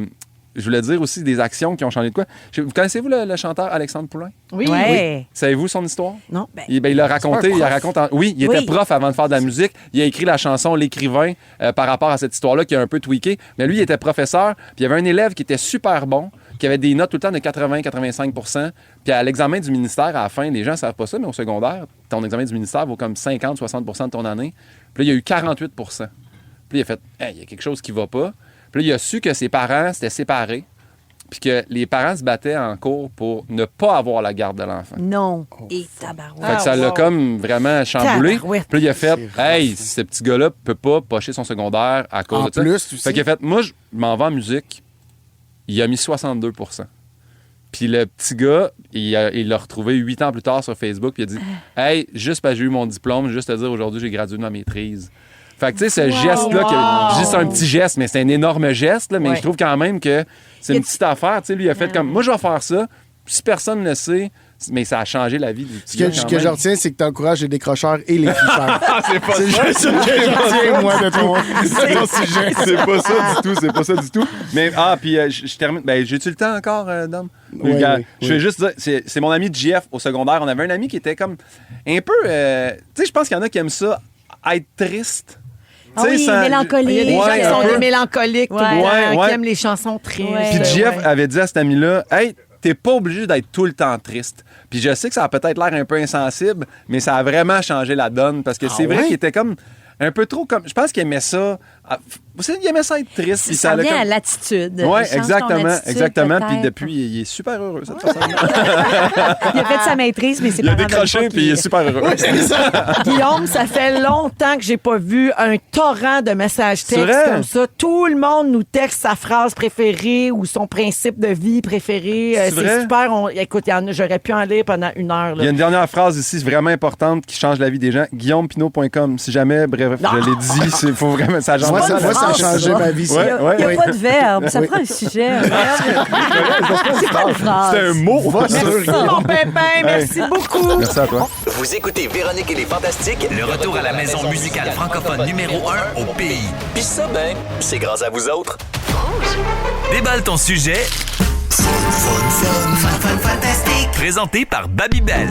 je voulais dire aussi des actions qui ont changé de quoi. Vous connaissez-vous le chanteur Alexandre Poulain? Oui. Ouais. Savez-vous son histoire? Non. Il a raconté, c'est un prof. Oui, il était Oui. prof avant de faire de la musique. Il a écrit la chanson L'écrivain par rapport à cette histoire-là qui a un peu tweaké. Mais lui, il était professeur. Puis il y avait un élève qui était super bon, qui avait des notes tout le temps de 80-85 %. Puis à l'examen du ministère, à la fin, les gens ne savent pas ça, mais au secondaire, ton examen du ministère vaut comme 50-60 % de ton année. Puis là, il y a eu 48 %. Puis il a fait, hey, il y a quelque chose qui va pas. Puis là, il a su que ses parents s'étaient séparés. Puis que les parents se battaient en cours pour ne pas avoir la garde de l'enfant. Non. Et tabarouette. Fait que ça l'a wow. comme vraiment chamboulé. Tabarouette. Puis là, il a fait, hey, ce petit gars-là peut pas pocher son secondaire à cause En de ça. plus, tu sais. Fait qu'il a fait, moi, je m'en vais en musique. Il a mis 62 %. Puis le petit gars, il l'a retrouvé 8 ans plus tard sur Facebook. Puis il a dit, hey, juste parce que j'ai eu mon diplôme, juste à dire aujourd'hui, j'ai gradué de ma maîtrise. Fait que, tu sais, ce geste-là, je dis c'est un petit geste, mais c'est un énorme geste, là, mais Ouais. je trouve quand même que c'est une petite affaire. Tu sais, lui, il a fait comme, moi, je vais faire ça. Si personne ne le sait, mais ça a changé la vie du petit Ce gars. que, quand que même. je retiens, c'est que tu encourages les décrocheurs et les tricheurs. C'est pas C'est ça. juste ça que je retiens, moi, de ton sujet. C'est pas ça du tout, c'est pas ça du tout. Mais, puis je termine. Ben, j'ai-tu le temps encore, Dom? Oui, Regarde, oui, je vais juste dire, c'est mon ami JF au secondaire. On avait un ami qui était comme un peu. Tu sais, je pense qu'il y en a qui aiment ça, être triste. Ah Tu sais, oui, ça- mélancolique. Il y a des Ouais, gens qui un sont peu. des mélancoliques tout le Ouais. temps, Ouais. qui aiment les chansons tristes. Ouais. Puis Jeff Ouais. avait dit à cet ami-là, hey, t'es pas obligé d'être tout le temps triste. Puis je sais que ça a peut-être l'air un peu insensible, mais ça a vraiment changé la donne parce que c'est vrai ouais? qu'il était comme un peu trop comme. Je pense qu'il aimait ça, Il aimait ça être triste. puis Ça allait vient comme- à l'attitude. Oui, Il change ton exactement. attitude, Exactement. Puis peut-être. depuis, il est super heureux, cette personne. Il a fait sa maîtrise, mais c'est Il a parents veulent décroché, pas puis il est qu'il- super heureux. Guillaume, ça fait longtemps que j'ai pas vu un torrent de messages C'est textes vrai? comme ça. Tout le monde nous texte sa phrase préférée ou son principe de vie préféré. C'est vrai? C'est super. Écoute, j'aurais pu en lire pendant 1 heure. Il y a une dernière phrase ici, c'est vraiment importante, qui change la vie des gens. GuillaumePinot.com. Si jamais, bref, je l'ai dit, il faut vraiment ça change. Moi, ça a phrase, changé ça. ma vie. ça. Ouais, ouais. Il n'y a Oui. pas de verbe. Ça prend un sujet. Un verbe. C'est pas une phrase. C'est un mot. Merci, mon pépin. Merci beaucoup. Merci à toi. Vous écoutez Véronique et les Fantastiques, le retour à la maison musicale francophone numéro 1 au pays. Puis ça, ben, c'est grâce à vous autres. Déballe ton sujet. Présenté par Babybel.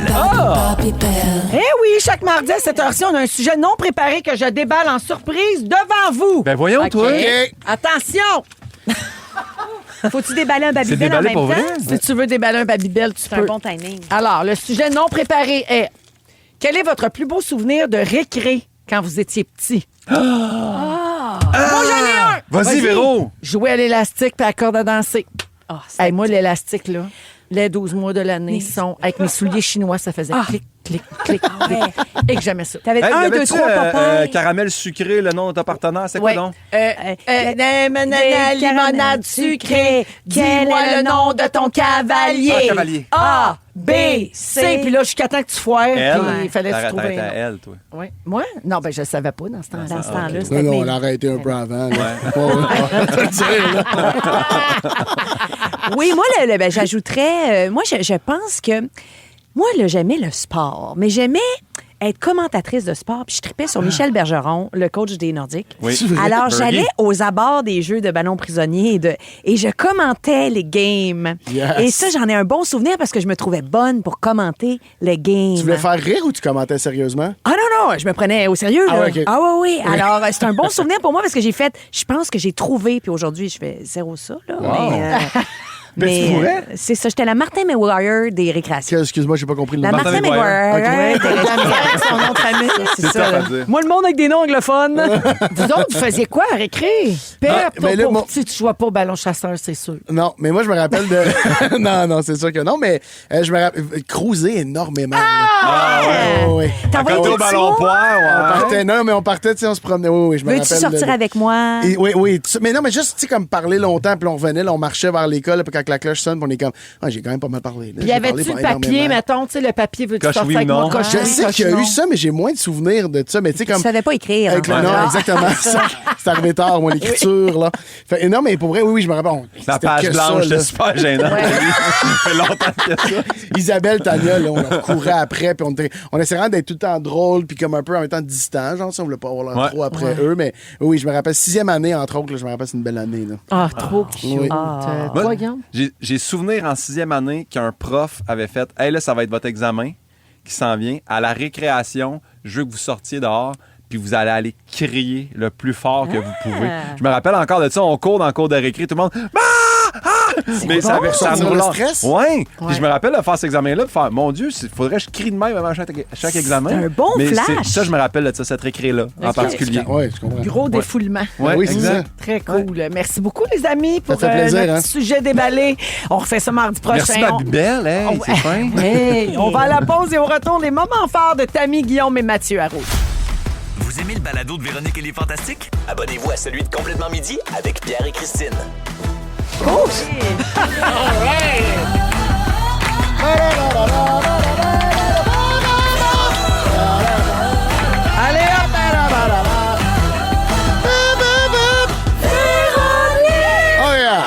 Eh oui, chaque mardi à cette heure-ci, on a un sujet non préparé que je déballe en surprise devant vous. Ben voyons, OK. toi. Attention! Faut-tu déballer un C'est Babybel en déballé même pour temps? vrai? Si tu veux déballer un Babybel, tu C'est peux. un bon timing. Alors, le sujet non préparé est: quel est votre plus beau souvenir de récré quand vous étiez petit? Moi, j'en ai un! Vas-y, Véro. Jouer à l'élastique puis à la corde à danser. Oh, c'est- Hey, moi, l'élastique, là, les 12 mois de l'année sont avec mes souliers chinois, ça faisait clic, clic, clic, clic. Et que j'aimais ça. T'avais Hey, 1, 2, y'avais-tu, 3, papa. caramel sucré, le nom de ton partenaire, c'est quoi Ouais. donc? Limonade sucrée, dis-moi le nom de ton cavalier. Ah, cavalier. A, B, C. Puis là, jusqu'à temps que tu foires, Elle? puis il fallait se T'arrêtes trouver à un nom. elle, toi. Oui. Moi? Non, ben je ne savais pas dans ce temps-là. Dans ce temps-là, Non, c'était non, mes- on l'a arrêté un peu avant. là. Ouais, ouais, on va te le dire, là. Oui, moi, ben, j'ajouterais... moi, je pense que... Moi, là, j'aimais le sport, mais j'aimais être commentatrice de sport. Puis je tripais sur Michel Bergeron, le coach des Nordiques. Oui. C'est vrai? Alors, Fergie. j'allais aux abords des jeux de ballon prisonnier et je commentais les games. Yes. Et ça, j'en ai un bon souvenir parce que je me trouvais bonne pour commenter les games. Tu voulais faire rire ou tu commentais sérieusement? Ah non, je me prenais au sérieux. Ah là. ouais, ok. Ah oui. Alors, c'est un bon souvenir pour moi parce que je pense que j'ai trouvé, puis aujourd'hui, je fais zéro ça. Là, mais tu pourrais? c'est ça, j'étais la Martin McGuire des récréations. Excuse-moi, j'ai pas compris le La nom. Martin Martin McGuire. McGuire. Ouais, son nom de famille. C'est C'est ça. tough à là. dire. Moi, le monde avec des noms anglophones. Vous autres, vous faisiez quoi à récré? Père, ben là, moi- si tu jouais pas au ballon chasseur, c'est sûr. Non, mais moi, je me rappelle de. non, c'est sûr que non, mais je me rappelle. Cruiser énormément. Ah, ouais. Ouais, ouais. T'as envoyé Quand des au petits ballon mots? poire, On ouais. partait, non, mais on partait, tu sais, on se promenait. Oui, je me rappelle. Veux-tu sortir avec moi? Et oui. Mais non, mais juste, tu sais, comme parler longtemps, puis on revenait, là, on marchait vers l'école, puis quand la cloche sonne, puis on est comme, ah, j'ai quand même pas mal parlé. là. Puis y J'ai avait-tu parlé le pas papier, énormément. mettons, tu sais, le papier, veux-tu Coche sortir oui avec ou moi? non. Coche Je oui, sais coche qu'il y a non. eu ça, mais j'ai moins de souvenirs de ça. Mais tu sais, Tu comme. savais pas écrire. Avec le- encore. non, exactement. C'est arrivé tard, moi, l'écriture, là. Fait, non, mais pour vrai, oui, je me rappelle. La c'était page que ça, blanche, là. c'est super gênant. Ça fait longtemps que ça. Isabelle Tania, là, on leur courait après, puis on essayait vraiment d'être tout le temps drôle, puis comme un peu en même temps distant, genre, si on voulait pas avoir l'air Ouais. trop après eux, mais oui, je me rappelle, 6e année, entre autres, là, je me rappelle, c'est une belle année, là. Ah, trop cute. Oui. Moi, Toi, Guillaume? j'ai souvenir en 6e année qu'un prof avait fait « Hey, là, ça va être votre examen qui s'en vient. À la récréation, je veux que vous sortiez dehors puis vous allez aller crier le plus fort que vous pouvez. » Je me rappelle encore de ça. On court dans le cours de récré. Tout le monde « Mais ça avait ça sortir me le relâche. stress? Ouais. Puis je me rappelle de faire cet examen-là, de faire mon Dieu, il faudrait que je crie de même avant chaque examen. un bon Mais flash. ça, je me rappelle de ça, cette récré-là, en particulier. Oui, je comprends. Gros défoulement. Ouais, Oui, c'est exact. Très cool. Merci beaucoup, les amis, pour fait plaisir, notre hein? petit sujet déballé. On refait ça mardi prochain. Merci, Babybel. Hey, On- c'est fin. Hey, on va à la pause et au retour, les moments forts de Tammy, Guillaume et Mathieu Arrault. Vous aimez le balado de Véronique et les Fantastiques? Abonnez-vous à celui de Complètement Midi avec Pierre et Christine. Allez, hop! Oh, yeah!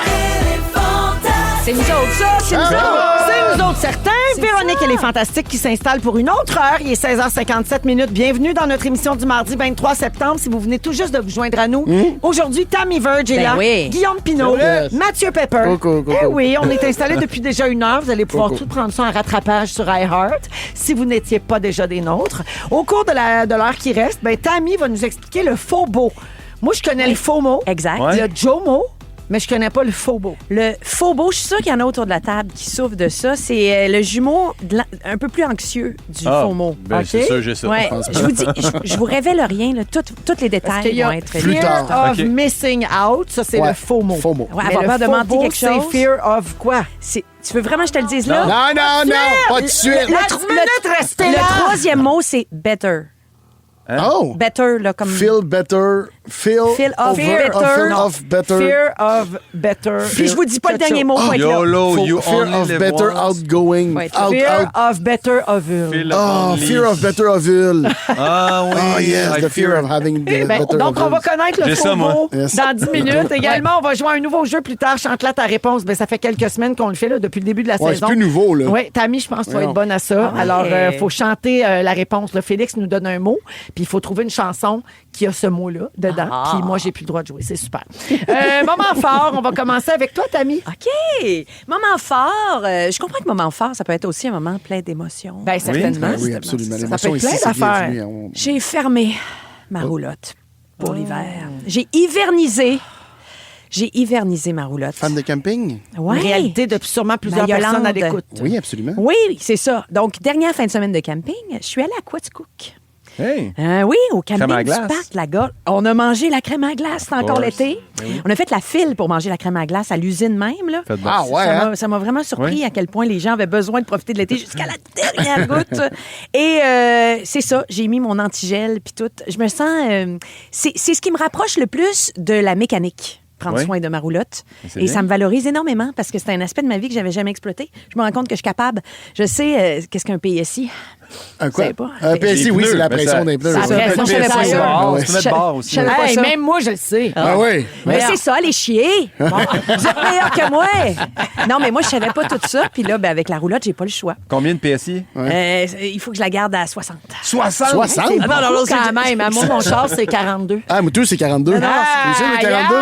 C'est nous autres, ça! C'est nous autres! C'est nous autres, certains! Véronique, elle est fantastique, qui s'installe pour une autre heure. Il est 16h57 minutes. Bienvenue dans notre émission du mardi 23 septembre. Si vous venez tout juste de vous joindre à nous, aujourd'hui, Tammy Verge est Ben là. oui. Guillaume Pinault, Yes. Mathieu Pepper. Coucou. Eh oui, on est installé depuis déjà une heure. Vous allez pouvoir tout prendre ça en rattrapage sur iHeart si vous n'étiez pas déjà des nôtres. Au cours de l'heure qui reste, ben, Tammy va nous expliquer le faux beau. Moi, je connais le faux mot, Exact. Ouais. le Jomo. Mais je connais pas le FOBO. Le FOBO, je suis sûre qu'il y en a autour de la table qui souffrent de ça. C'est le jumeau un peu plus anxieux du FOMO. Ben, OK. c'est sûr, j'ai ça. Ouais, pense je vous dis, je vous révèle rien. Là, tous les Parce qu'il détails y vont a être Plus fear tard. of OK. missing out. Ça, c'est Ouais. le FOMO. FOMO. Ouais, Mais avoir le peur de manquer FOBO, quelque chose. c'est fear of quoi? Tu veux vraiment que je te le dise là? Non, pas de suite. La 10 minutes, restez Le là! troisième mot, c'est better. Oh! Better, là, comme... Feel better. Feel of over- better. Feel of better. Fear of better. Puis je vous dis pas le Quelque dernier chose. mot pour être là. YOLO, you Fear only of live better once. outgoing. Ouais, Fear of better of ill. Feel Oh, only. fear of better of ill. Ah oui. Oh, yes, I the fear of having the Ben, better donc, of on va ill. connaître le J'ai ça, moi. FOMO Yes. dans 10 minutes. Également, on va jouer à un nouveau jeu plus tard. Chante là ta réponse. Ben, ça fait quelques semaines qu'on le fait là, depuis le début de la Ouais, c'est saison. plus nouveau, là. Oui, Tammy, je pense que tu vas Ouais, être bonne à ça. Ah ouais. Alors, il faut chanter la réponse. Là, Félix nous donne un mot, puis il faut trouver une chanson qui a ce mot-là dedans. Puis moi, j'ai plus le droit de jouer. C'est super. Moment fort, on va commencer avec toi, Tammy. OK. Moment fort. Je comprends que moment fort, ça peut être aussi un moment plein d'émotions. Ben, certainement. Ah oui, absolument. Ça L'émotion peut être ici, plein c'est d'affaires. bienvenu. On- J'ai fermé ma roulotte pour l'hiver. J'ai hivernisé. J'ai hivernisé ma roulotte. Fan de camping? Ouais. Une réalité de sûrement plusieurs Ma personnes à Yolande. l'écoute. Oui, absolument. Oui, c'est ça. Donc, dernière fin de semaine de camping, je suis allée à Quaticook. Hey. Oui, au camping Crème à du glace. parc La Gorge. On a mangé la crème à glace, c'est encore course. l'été. On a fait la file pour manger la crème à glace à l'usine même. Là. Faites bon. Ah ouais, hein? Ça m'a vraiment surpris Oui. à quel point les gens avaient besoin de profiter de l'été jusqu'à la dernière goutte. Et c'est ça, j'ai mis mon antigel puis tout. Je me sens... c'est ce qui me rapproche le plus de la mécanique. Prendre Oui. soin de ma roulotte. C'est Et bien. ça me valorise énormément parce que c'est un aspect de ma vie que j'avais jamais exploité. Je me rends compte que je suis capable. Je sais qu'est-ce qu'un PSI. Un quoi? Je sais pas. Un PSI, Les oui, pneus, c'est la mais pression ça- des pneus. ça ouais. pression, Tu je peux savais mettre pas. barre, Ouais. tu peux mettre barre aussi. Je savais pas Hey, ça. même moi, je le sais. Ah oui? Mais c'est ça, les chier. Bon, vous êtes meilleurs que moi. Non, mais moi, je savais pas tout ça. Puis là, ben, avec la roulotte, j'ai pas le choix. Combien de PSI? Il faut que je la garde à 60. 60! 60? Ah non, non, quand même. À moi, mon char, c'est 42. Ah, moi, tout, c'est 42. Ah, C'est le 42.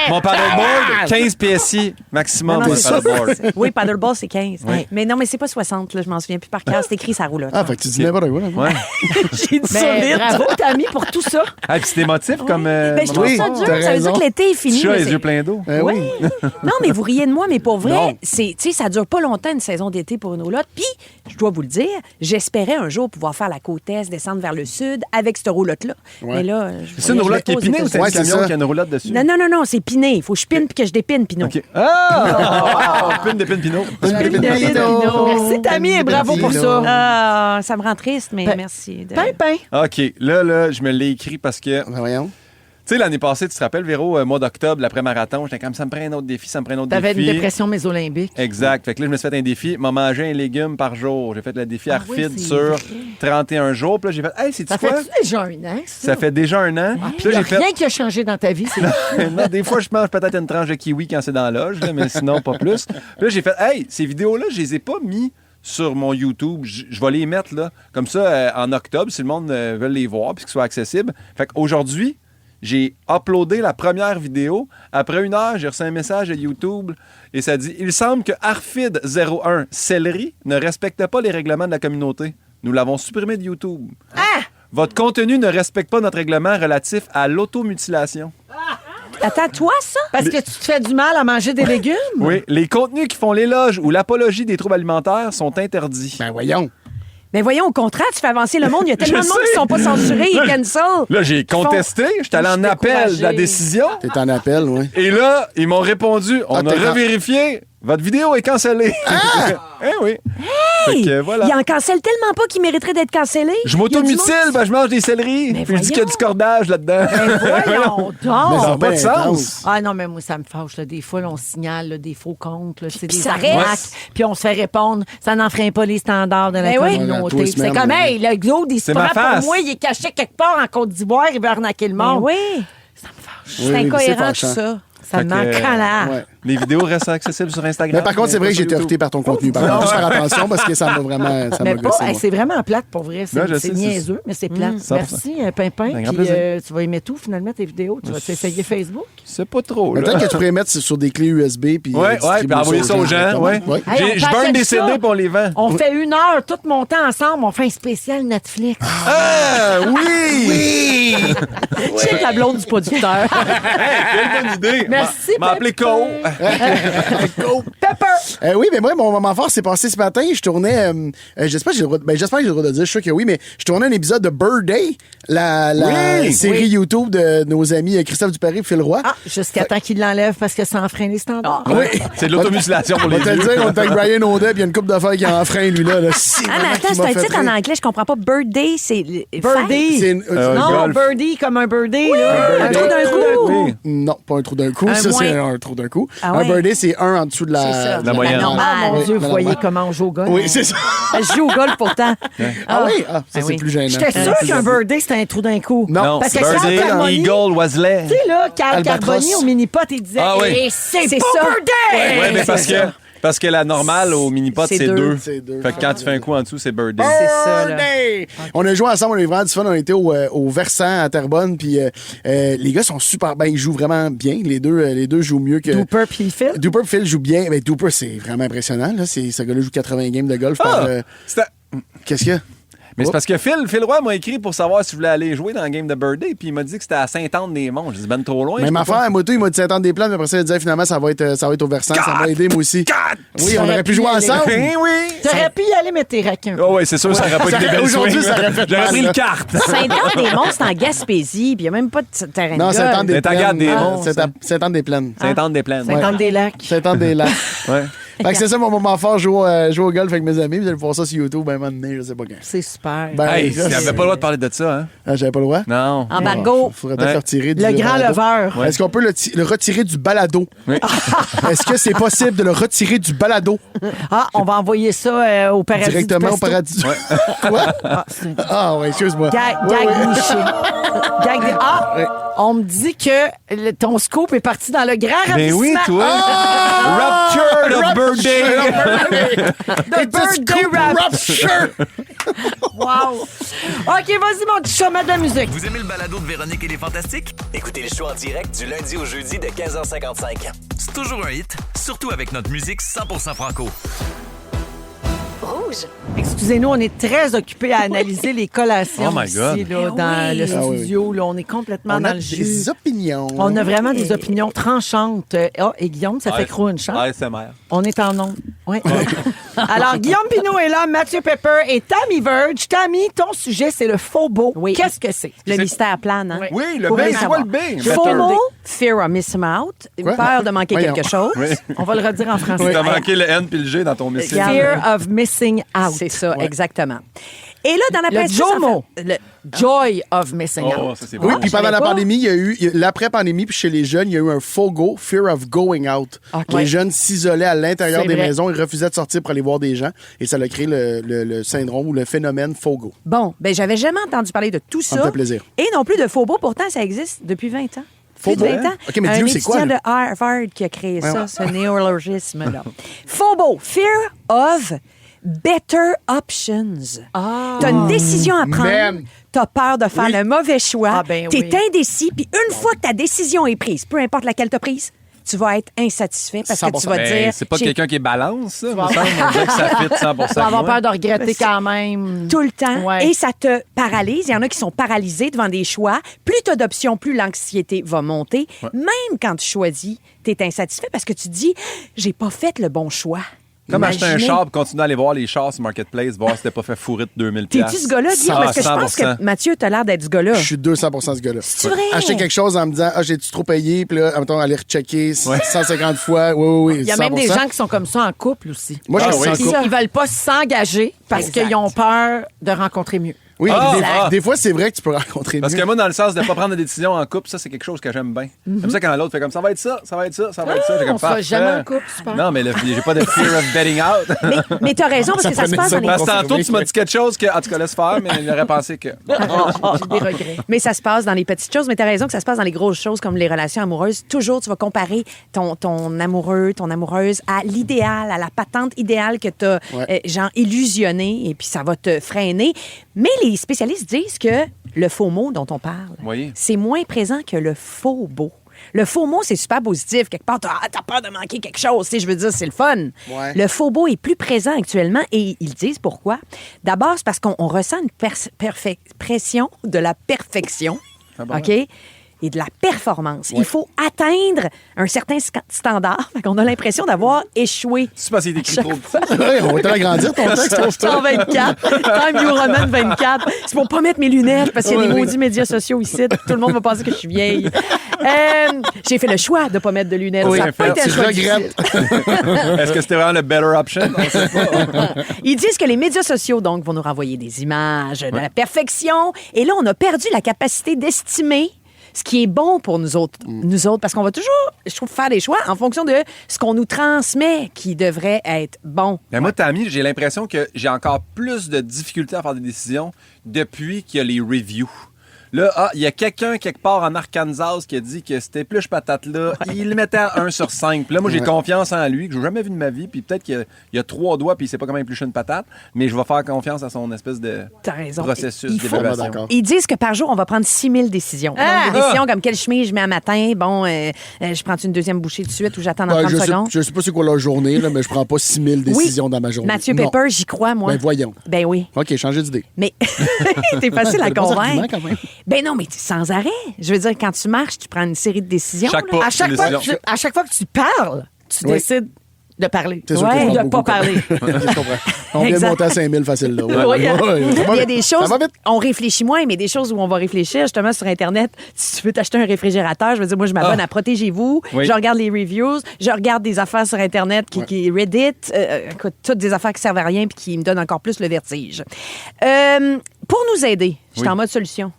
Mon paddleboard, 15 PSI maximum. Non, mon c'est ça. paddleboard. Oui, paddleball, c'est 15. Mais non, mais c'est pas 60. Là, je m'en souviens plus par cœur. C'est écrit sa roulotte. Ah, fait que tu dis n'importe quoi. là. Ouais. J'ai dit ça Mais vite. bravo, Tammy, pour tout ça. Ah, puis c'est émotif comme. Ben, je trouve Oui, ça dur. t'as Ça veut dire raison. que l'été est fini. Tu as mais les c'est- yeux pleins d'eau. Eh Ouais. oui. Non, mais vous riez de moi, mais pour vrai, Non. tu sais, ça dure pas longtemps une saison d'été pour une roulotte. Puis, je dois vous le dire, j'espérais un jour pouvoir faire la côte est, descendre vers le sud avec cette roulotte-là. Ouais. Mais là, C'est une roulotte qui est pinée ou c'est un Ouais, c'est camion ça. qui a une roulotte dessus? Non, non, non, non, c'est piné. Il faut que je pine puis que je dépine, Pinot. OK. Ah! Pine de pine pinot. Merci, Tammy, et bravo pour ça. Ah, ça me rend triste, mais Ben, merci. de- Pimpin. OK. Là, je me l'ai écrit parce que. Ben, voyons. Tu sais, l'année passée, tu te rappelles, Véro, mois d'octobre, l'après-marathon, j'étais comme ça me prend un autre défi, ça me prend un autre T'avais défi. une dépression mésolimbique. Exact. Fait que là, je me suis fait un défi, m'a mangé un légume par jour. J'ai fait le défi Ah Arfid oui, c'est sur vrai. 31 jours. Puis là, j'ai fait, hey, c'est Ça quoi? fait déjà un an, ça? Ça fait déjà un an. Puis Puis il là, n'y a j'ai rien qui a changé dans ta vie. C'est Non, des fois, je mange peut-être une tranche de kiwi quand c'est dans la loge, là, mais sinon, pas plus. Puis là, j'ai fait, hey, ces vidéos-là, je les ai pas mis sur mon YouTube. Je vais les mettre, là, comme ça, en octobre, si le monde veut les voir puis qu'ils soient accessibles. Fait qu'aujourd'hui, j'ai uploadé la première vidéo. Après 1 heure, j'ai reçu un message de YouTube et ça dit « Il semble que Arfid01 Céleri ne respecte pas les règlements de la communauté. Nous l'avons supprimé de YouTube. Votre contenu ne respecte pas notre règlement relatif à l'automutilation. Attends, toi, ça? parce que tu te fais du mal à manger des légumes? Oui, les contenus qui font l'éloge ou l'apologie des troubles alimentaires sont interdits. Ben, voyons. Mais voyons, au contraire, tu fais avancer le monde. Il y a tellement Je de monde qui sais. ne sont pas censurés, ils cancel. Là, j'ai contesté, j'étais allé en Je suis appel de la découragée. décision. T'es en appel, oui. Et là, ils m'ont répondu, on Ah, a t'es en- revérifié, votre vidéo est cancellée. eh oui. Fait que, voilà. Il en cancelle tellement pas qu'il mériterait d'être cancellé. Je Il y a du m'automutile, monde- ben, je mange des céleris. Mais Puis je dis qu'il y a voyons. du cordage là-dedans. Voyons Mais donc! Ça n'a c'est pas de bien sens. intense. Ah non, mais moi, ça me fâche. Là. Des fois, là, on signale là, des faux comptes. Là, c'est Puis des ça arnaques. reste. Puis on se fait répondre, ça n'enfreint pas les standards de la Ben oui. Ouais, tous communauté. les Puis c'est semaines, comme, ouais. hey, le Claude, il se C'est ma prend pour face. moi, il est caché quelque part en Côte d'Ivoire, il veut arnaquer le Mais monde. oui, Ça me fâche. c'est Oui, oui, incohérent c'est tout fâchant. ça. Ça me Fait met en que, colère. Ouais. Les vidéos restent accessibles sur Instagram. Mais par contre, c'est vrai que j'ai été heurté par ton contenu. Par contre, faire attention parce que ça m'a vraiment ça m'a Mais pas, gossé, moi. c'est vraiment plate pour vrai. Ouais, je C'est sais, niaiseux, mais c'est plate. 100%. Merci, Pimpin. Un grand Puis plaisir. tu vas aimer tout, finalement, tes vidéos. Tu vas t'essayer Facebook. C'est pas trop, Mais là. peut-être que tu pourrais mettre sur des clés USB puis Ouais, puis envoyer ça aux gens. Ouais. Ouais. Hey, on Je burn package des ça. CD pour les vend. On fait 1 heure, tout mon temps ensemble. On fait un spécial Netflix. Ah, oui! C'est la blonde du producteur. Quelle bonne idée! Merci, M'a appelé Cole. Pepper! Oui, mais moi, mon moment fort s'est passé ce matin. Je tournais, j'espère que j'ai le droit de dire, je suis sûr que oui, mais je tournais un épisode de Birthday, la Oui, série YouTube de nos amis Christophe Dupéry et Phil Roy. Ah, jusqu'à temps qu'il l'enlève parce que ça enfreint les standards. Oui. C'est de l'automutilation pour On les va te le vieux. dire, on est avec Brian Audet, puis il y a une couple d'affaires qui enfreint, lui, là. Ah, mais attends, c'est un titre en anglais, je comprends pas. Birthday, c'est. Birdie! C'est une- Non, golf. birdie comme un birdie, là. Un trou d'un coup. Oui. Non, pas un trou d'un coup. Un Ça, c'est moins. un trou d'un coup. Ah Un ouais. birthday, c'est un en dessous de C'est ça. La moyenne. Ah, mon normale. Dieu, vous Oui, voyez normal. comment on joue au golf. Oui, c'est ça. Je joue au golf pourtant. Ah oui? Ah, ça, Ah c'est oui. plus gênant. J'étais sûre qu'un birdie, c'était un trou d'un coup. Non. Parce que Birthday, Carl Carboni, Eagle, Wesley. tu sais, là, Carl Albatros. Carboni au mini-pot, il disait Ah oui. Et c'est C'est pas ça. birthday! Ouais, mais parce que la normale au mini-pot, C'est c'est deux. deux. C'est deux. Fait que quand tu fais un coup en dessous, c'est birthday. C'est ça, là. Birthday! On a joué ensemble, on a eu vraiment du fun. On était au Versant à Terrebonne, puis les gars sont super bien. Ils jouent vraiment bien. Les deux jouent mieux que. Dooper puis Phil. Dooper et Phil jouent bien. Mais Dooper, c'est vraiment impressionnant. Là. Ce gars-là joue 80 games de golf par. C'était- Qu'est-ce qu'il y a? Mais c'est parce que Phil Roy m'a écrit pour savoir si je voulais aller jouer dans le game de Birthday, puis il m'a dit que c'était à Sainte-Anne-des-Monts. J'ai dit, ben trop loin. Même je peux affaire, pas. à moto, il m'a dit 50 des plans, mais après ça, il disait finalement, ça va être au Versant. Ça m'a aidé, moi aussi. Oui, on aurait pu jouer ensemble. Eh oui! T'aurais pu y aller, mais t'es raquin. Oh oui, c'est sûr, ça aurait pas été des belles Aujourd'hui, swings. ça aurait fait J'aurais mal, pris là. une carte. Saint-Anne-des-Monts, c'est en Gaspésie, puis il n'y a même pas de terrain de Non, golf. Sainte-Anne des Mais t'en gardes des Plaines. bons, ça. Sainte-Anne des Plaines. Sainte-Anne-des-Plaines. Saint-Anne des Lacs. Sainte-Anne des Lacs. Ouais. Fait que c'est ça mon moment fort, jouer au golf avec mes amis. Vous allez voir ça sur YouTube, ben, un moment donné, je sais pas quand. C'est super. Ben, Hey, là, il n'avait pas le droit de parler de ça, hein? Ah, j'avais pas le droit? Non. Embargo. Faudrait peut-être Ouais. le retirer du Le grand balado. leveur. Est-ce qu'on peut le retirer du balado? Oui. Est-ce que c'est possible de le retirer du balado? Ah, on va envoyer ça au paradis. Directement du au pesto. paradis? Quoi? Ah, ouais, excuse-moi. Gag, Ouais, gag ouais. niché. Gag de- Ah! Ouais. On me dit que ton scoop est parti dans le grand Ben ravissement. oui, toi. Rupture of Birthday. The birthday rap. Wow. OK, vas-y, mon petit chat, mets de la musique. Vous aimez le balado de Véronique et les Fantastiques? Écoutez le show en direct du lundi au jeudi de 15h55. C'est toujours un hit, surtout avec notre musique 100% franco. Rouge. Excusez-nous, on est très occupés à analyser les collations Oh my God. ici, là, dans le Ah oui. studio. Là, on est complètement On dans a le jus. des opinions. On a vraiment des opinions tranchantes. Ah, et Guillaume, ça fait crunch, hein? ASMR. On est en ondes. Oui. Alors, Guillaume Pinot est là, Mathieu Pepper et Tammy Verge. Tammy, ton sujet, c'est le faux beau. Oui. Qu'est-ce que c'est? Le mystère plane, hein? Oui, le Pour B, le c'est quoi savoir. le B? FOMO, fear of missing out, Quoi? peur de manquer Voyons. quelque chose. Oui. On va le redire en français. T'as manqué le N puis le G dans ton missile. Fear of missing out. C'est ça, exactement. Et là, dans la Le presse... JOMO. le- Joy of missing Oh, out. ça, c'est Oui, bon. puis je pendant la savais pas. pandémie, il y a eu, l'après-pandémie, puis chez les jeunes, il y a eu un FOGO, Fear of Going Out. Ok. Les jeunes s'isolaient à l'intérieur C'est des vrai. maisons, ils refusaient de sortir pour aller voir des gens, et ça a créé le syndrome ou le phénomène FOGO. Bon, ben j'avais jamais entendu parler de tout Ça ça. me fait plaisir. Et non plus de FOBO, pourtant ça existe depuis 20 ans. FOBO? Plus de 20 ans. OK, mais un dis-nous, c'est quoi, étudiant là? de Harvard qui a créé ça, Ouais. ce néologisme-là. FOBO, Fear of Better Options. Ah. T'as une décision à prendre. Man. T'as peur de faire Oui. le mauvais choix. Ah, ben T'es oui. indécis. Puis une fois que ta décision est prise, peu importe laquelle t'as prise, tu vas être insatisfait parce que tu vas Ben, dire... c'est pas j'ai quelqu'un qui est balance, ça. Me semble. On dirait que ça fit 100%. Tu vas avoir moi. peur de regretter quand même. tout le temps Ouais. et ça te paralyse. Il y en a qui sont paralysés devant des choix. Plus tu as d'options, plus l'anxiété va monter. Même quand tu choisis, tu es insatisfait parce que tu te dis j'ai pas fait le bon choix. Comme acheter un Imaginez- char et continuer à aller voir les chars sur Marketplace, voir si t'es pas fait fourrer de 2000$. T'es-tu ce gars-là, Guillaume? Parce que je pense 100%. que Mathieu, t'as l'air d'être ce gars-là. Je suis 200% ce gars-là. C'est vrai? Acheter quelque chose en me disant, j'ai-tu trop payé? Puis là, mettons, aller rechecker 150 fois. Oui. Il y a même des gens qui sont comme ça en couple aussi. Moi, je Ah suis oui. en couple. Ils veulent pas s'engager parce Exact. qu'ils ont peur de rencontrer mieux. Oui, Ah! des fois, c'est vrai que tu peux rencontrer Parce mieux. que moi, dans le sens de ne pas prendre de décision en couple, ça, c'est quelque chose que j'aime bien. Comme ça, quand l'autre fait comme ça va être ça, ça va être ça, ça va être ça. J'ai comme On sera parfait. jamais en couple, super. Non, mais j'ai pas de fear of betting out. Mais t'as raison, parce que ça se passe dans les... Parce que tantôt, tu m'as dit quelque chose que, en tout cas, laisse faire, mais il aurait pensé que. J'ai des regrets. Mais ça se passe dans les petites choses. Mais tu as raison que ça se passe dans les grosses choses comme les relations amoureuses. Toujours, tu vas comparer ton amoureux, ton amoureuse à l'idéal, à la patente idéale que tu as, genre, illusionné, et puis ça va te freiner. Mais les spécialistes disent que le faux mot dont on parle, Oui. c'est moins présent que le faux beau. Le faux mot, c'est super positif. Quelque part, t'as peur de manquer quelque chose. Tu sais, je veux dire, c'est le fun. Ouais. Le faux beau est plus présent actuellement et ils disent pourquoi. D'abord, c'est parce qu'on ressent une pression de la perfection. OK? Et de la performance. Il faut atteindre un certain standard. Fait qu'on a l'impression d'avoir échoué. C'est parce qu'il est écrit trop petit. Ouais, on va te l'agrandir ton texte. 124, Time New Roman 24. C'est pour pas mettre mes lunettes parce qu'il y a des maudits médias sociaux ici. Tout le monde va penser que je suis vieille. J'ai fait le choix de pas mettre de lunettes. Oui, Ça a pas été un tu choix regrettes. difficile. Est-ce que c'était vraiment le better option? On sait pas. Ils disent que les médias sociaux, donc, vont nous renvoyer des images de la perfection. Et là, on a perdu la capacité d'estimer ce qui est bon pour nous autres, parce qu'on va toujours, je trouve, faire des choix en fonction de ce qu'on nous transmet qui devrait être bon. Mais moi, Tammy, j'ai l'impression que j'ai encore plus de difficultés à faire des décisions depuis qu'il y a les reviews. Là, il y a quelqu'un quelque part en Arkansas qui a dit que c'était plus patate là. Il le mettait à 1 sur 5. Puis là, moi, j'ai confiance en lui, que je n'ai jamais vu de ma vie. Puis peut-être qu'il y a 3 doigts, puis il sait pas comment éplucher une patate. Mais je vais faire confiance à son espèce de T'as raison. processus Il faut- d'évaluation. D'accord. Ils disent que par jour, on va prendre 6000 décisions. Donc, des décisions comme quelle chemise je mets à matin, je prends une deuxième bouchée tout de suite ou j'attends dans 30 secondes. Je sais pas c'est quoi leur journée, là, mais je prends pas 6000 décisions dans ma journée. Mathieu Non. Pepper, j'y crois, moi. Ben voyons. Ben oui. OK, changez d'idée. Mais t'es facile à T'as des bons convaincre. arguments, quand même. Ben non, mais sans arrêt. Je veux dire, quand tu marches, tu prends une série de décisions. Chaque là. pas. À chaque, Une fois décision. à chaque fois que tu parles, tu Oui. décides de parler. C'est sûr Ouais, que je de parle pas beaucoup, parler. OK, je comprends. On vient de Exact. monter à 5000 facile, là. Ouais, Oui, hein. ouais, ça va Il y a vite. des Ça choses, va vite. on réfléchit moins, mais des choses où on va réfléchir, justement, sur Internet. Si tu veux t'acheter un réfrigérateur, je veux dire, moi, je m'abonne à Protégez-vous. Oui. Je regarde les reviews. Je regarde des affaires sur Internet qui Reddit. Écoute, toutes des affaires qui servent à rien puis qui me donnent encore plus le vertige. Pour nous aider, je suis Oui. en mode solution.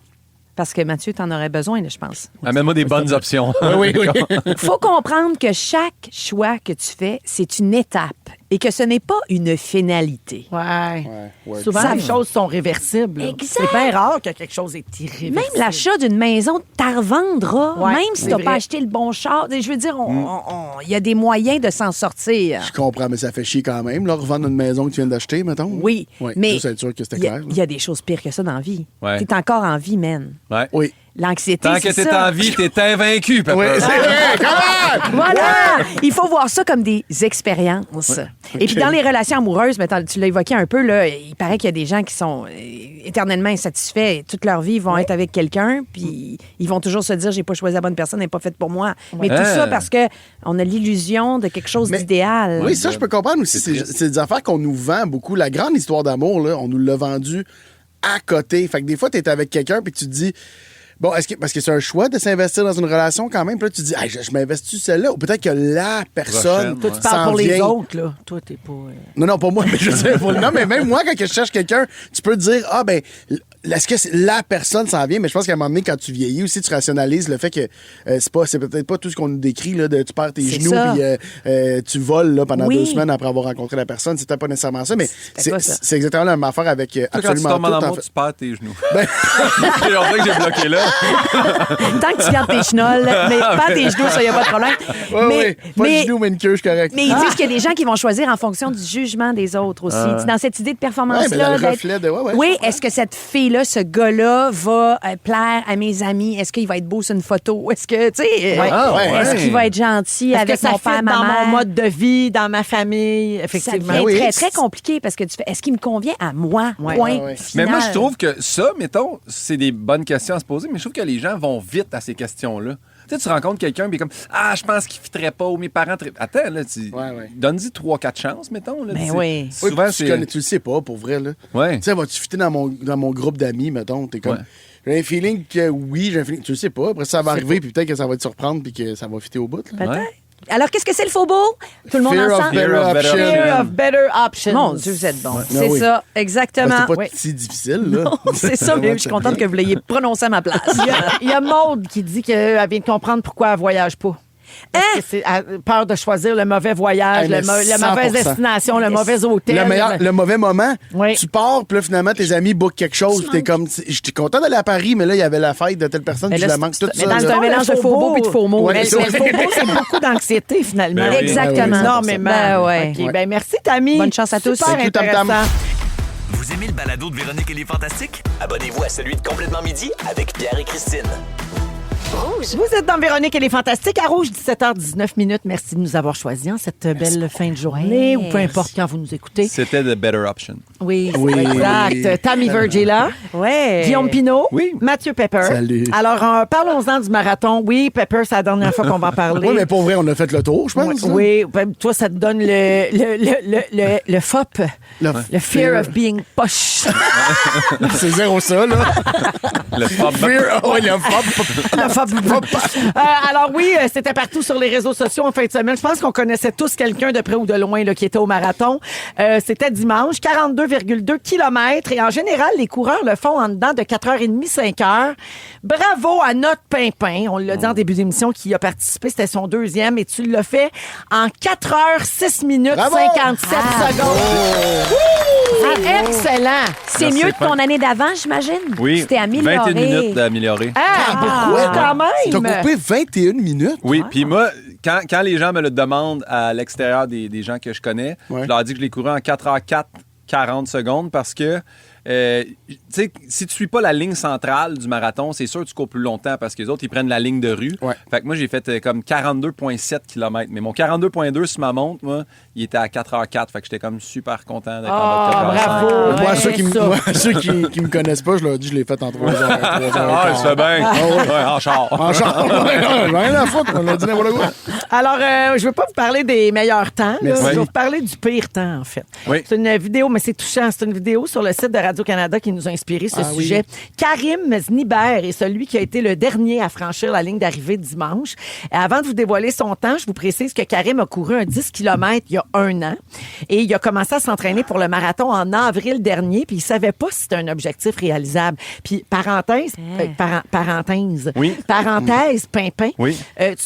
Parce que Mathieu, t'en aurais besoin, là, je pense. Amène-moi des bonnes options. Oui, oui. Faut comprendre que chaque choix que tu fais, c'est une étape et que ce n'est pas une finalité. Ouais. Ouais. Souvent, Ça- les choses sont réversibles. là. Exact. C'est bien rare que quelque chose est irréversible. Même l'achat d'une maison, t'en revendras, Ouais, même si c'est t'as vrai. pas acheté le bon char. Je veux dire, il y a des moyens de s'en sortir. Je comprends, mais ça fait chier quand même, là, revendre une maison que tu viens d'acheter, mettons. Oui, Ouais, mais juste être sûr que c'était il y a- clair. il y a des choses pires que ça dans la vie. Ouais. T'es encore en vie, man. Ouais. Oui. L'anxiété, Tant c'est que t'es ça. en vie, t'es invaincu, papa. Oui, c'est vrai, comment? Voilà! Il faut voir ça comme des expériences. Et puis dans les relations amoureuses, ben, tu l'as évoqué un peu, là, il paraît qu'il y a des gens qui sont éternellement insatisfaits. Et toute leur vie, ils vont être avec quelqu'un, puis ils vont toujours se dire j'ai pas choisi la bonne personne, elle n'est pas faite pour moi. Mais tout Ah. ça parce que on a l'illusion de quelque chose Mais- d'idéal. Oui, ça, je peux comprendre aussi. C'est des affaires qu'on nous vend beaucoup. La grande histoire d'amour, là, on nous l'a vendue à côté. Fait que des fois, tu es avec quelqu'un puis tu te dis, bon, parce que c'est un choix de s'investir dans une relation quand même. Puis là, tu te dis, hey, je m'investis celle-là. Ou peut-être que la personne. Prochaine, Toi, tu parles s'en pour les vient. autres, là. Toi, t'es pas... Non, pas moi, mais je sais. Non, mais même moi, quand je cherche quelqu'un, tu peux te dire, ah, ben, est-ce que la personne s'en vient? Mais je pense qu'à un moment donné, quand tu vieillis aussi, tu rationalises le fait que c'est peut-être pas tout ce qu'on nous décrit, là, de tu perds tes C'est genoux ça. puis tu voles là, pendant Oui. 2 semaines après avoir rencontré la personne. C'était pas nécessairement ça, mais C'était pas ça. c'est exactement la même affaire avec Toi, quand tu absolument tombes en tout. en amour, fait. tu perds tes genoux. Ben- C'est pour ça que j'ai bloqué là. Tant que tu gardes tes chenolles, mais pas tes genoux, ça, il n'y a pas de problème. Ouais, Pas de genoux, mais une queue, je suis correct. Mais ils disent qu'il y a des gens qui vont choisir en fonction du jugement des autres aussi. Tu sais, dans cette idée de performance-là. Ouais, ben, le d'être- reflet de- ouais, oui, je comprends. est-ce que cette fille-là, ce gars-là, va plaire à mes amis? Est-ce qu'il va être beau sur une photo? Est-ce que, tu sais, Ah, ouais, est-ce ouais. qu'il va être gentil Est-ce avec que ça mon fit père, ma dans mère? mon mode de vie, dans ma famille? Ça Effectivement. devient oui. très, très compliqué parce que tu fais, est-ce qu'il me convient à moi? Ouais. Point Ouais, ouais. Mais final. moi, je trouve que ça, mettons, c'est des bonnes questions à se poser, mais je trouve que les gens vont vite à ces questions-là. Tu sais, tu rencontres quelqu'un, puis comme, ah, je pense qu'il ne fitterait pas, ou mes parents. Attends, là, Ouais. donne-y 3-4 chances, mettons. Là, Ben tu sais. oui. Oui, Souvent, puis c'est. tu le sais pas, pour vrai, là. Ouais. Tu sais, vas-tu fitter dans mon groupe d'amis, mettons? T'es comme. Ouais. J'ai un feeling que oui, j'ai un feeling. Tu le sais pas. Après, ça va arriver, puis peut-être que ça va te surprendre, puis que ça va fitter au bout. Là. Peut-être. Ouais. Alors, qu'est-ce que c'est le faux beau? Tout le monde Fear of ensemble? better option. Fear of better options. Mon Dieu, vous êtes bon. Ouais. C'est Ah oui. ça, exactement. C'était pas Oui. si difficile, là. Non, c'est ça, mais je suis contente que vous l'ayez prononcé à ma place. Il y a Maude qui dit qu'elle vient de comprendre pourquoi elle voyage pas. Parce que c'est elle a peur de choisir le mauvais voyage, la mauvaise 100%. destination, le mauvais hôtel. Le mauvais moment, Oui. tu pars, puis là, finalement, tes amis bookent quelque chose, puis t'es comme, j'étais content d'aller à Paris, mais là, il y avait la fête de telle personne, puis je la manque tout mais ça. dans là. un mélange de faux beau puis de faux mots. Ouais, Mais c'est le ça. faux beau, c'est beaucoup d'anxiété, finalement. Ben oui. Exactement. Énormément. Ben ouais. OK, ben merci, Tammy. Bonne chance à tous. Super Thank you, Tam Tam. intéressant. Vous aimez le balado de Véronique et les Fantastiques? Abonnez-vous à celui de Complètement Midi avec Pierre et Christine. Vous êtes dans Véronique et les Fantastiques à Rouge, 17h19. Merci de nous avoir choisis en cette belle fin de journée, Ouais. ou peu importe quand vous nous écoutez. C'était the better option. Oui, Oui. exact. Tammy Virgila, Ouais. Guillaume Pinot, Oui. Mathieu Pepper. Salut. Alors, parlons-en du marathon. Oui, Pepper, c'est la dernière fois qu'on va en parler. Oui, mais pour vrai, on a fait le tour, je pense. là. Oui, ben, toi, ça te donne le FOP. Le fear of being posh. C'est zéro ça, là. Le pop Fear, oh, le fop. Le FOP. Alors oui, c'était partout sur les réseaux sociaux en fin de semaine. Je pense qu'on connaissait tous quelqu'un de près ou de loin là, qui était au marathon. C'était dimanche, 42,2 km. Et en général, les coureurs le font en dedans de 4h30, 5h. Bravo à notre Pimpin. On l'a dit en début d'émission qui a participé. C'était son deuxième. Et tu l'as fait en 4h06 minutes, Bravo! 57 secondes. Ah, excellent. C'est Merci, mieux que ton année d'avant, j'imagine? Oui, C'était amélioré. 21 minutes d'améliorer. Oui, quand T'as même. coupé 21 minutes? Oui, puis moi, quand les gens me le demandent à l'extérieur des gens que je connais, Ouais. je leur dis que je l'ai couru en 4h04, 40 secondes parce que, tu sais, si tu suis pas la ligne centrale du marathon, c'est sûr que tu cours plus longtemps parce que les autres, ils prennent la ligne de rue. Ouais. Fait que moi, j'ai fait comme 42,7 km. Mais mon 42,2 sur ma montre, moi, il était à 4h04. Fait que j'étais comme super content d'être en bas de 4h05. bravo. Moi, Ouais, ceux qui ça. me connaissent pas, je leur dis, je l'ai fait en 3 heures. Ah, ça fait bien. Ouais, en char. En char. Rien à foutre, on a dit n'importe quoi. Alors, je veux pas vous parler des meilleurs temps. Là. Merci. Je vais vous parler du pire temps, en fait. Oui. C'est une vidéo, mais c'est touchant. C'est une vidéo sur le site de Radio-Canada qui nous a inspiré ce sujet. Karim Znibert est celui qui a été le dernier à franchir la ligne d'arrivée dimanche. Avant de vous dévoiler son temps, je vous précise que Karim a couru un 10 km il y a 1 an. Et il a commencé à s'entraîner pour le marathon en avril dernier, puis il savait pas si c'était un objectif réalisable. Puis, parenthèse, parenthèse, Pimpin, Oui.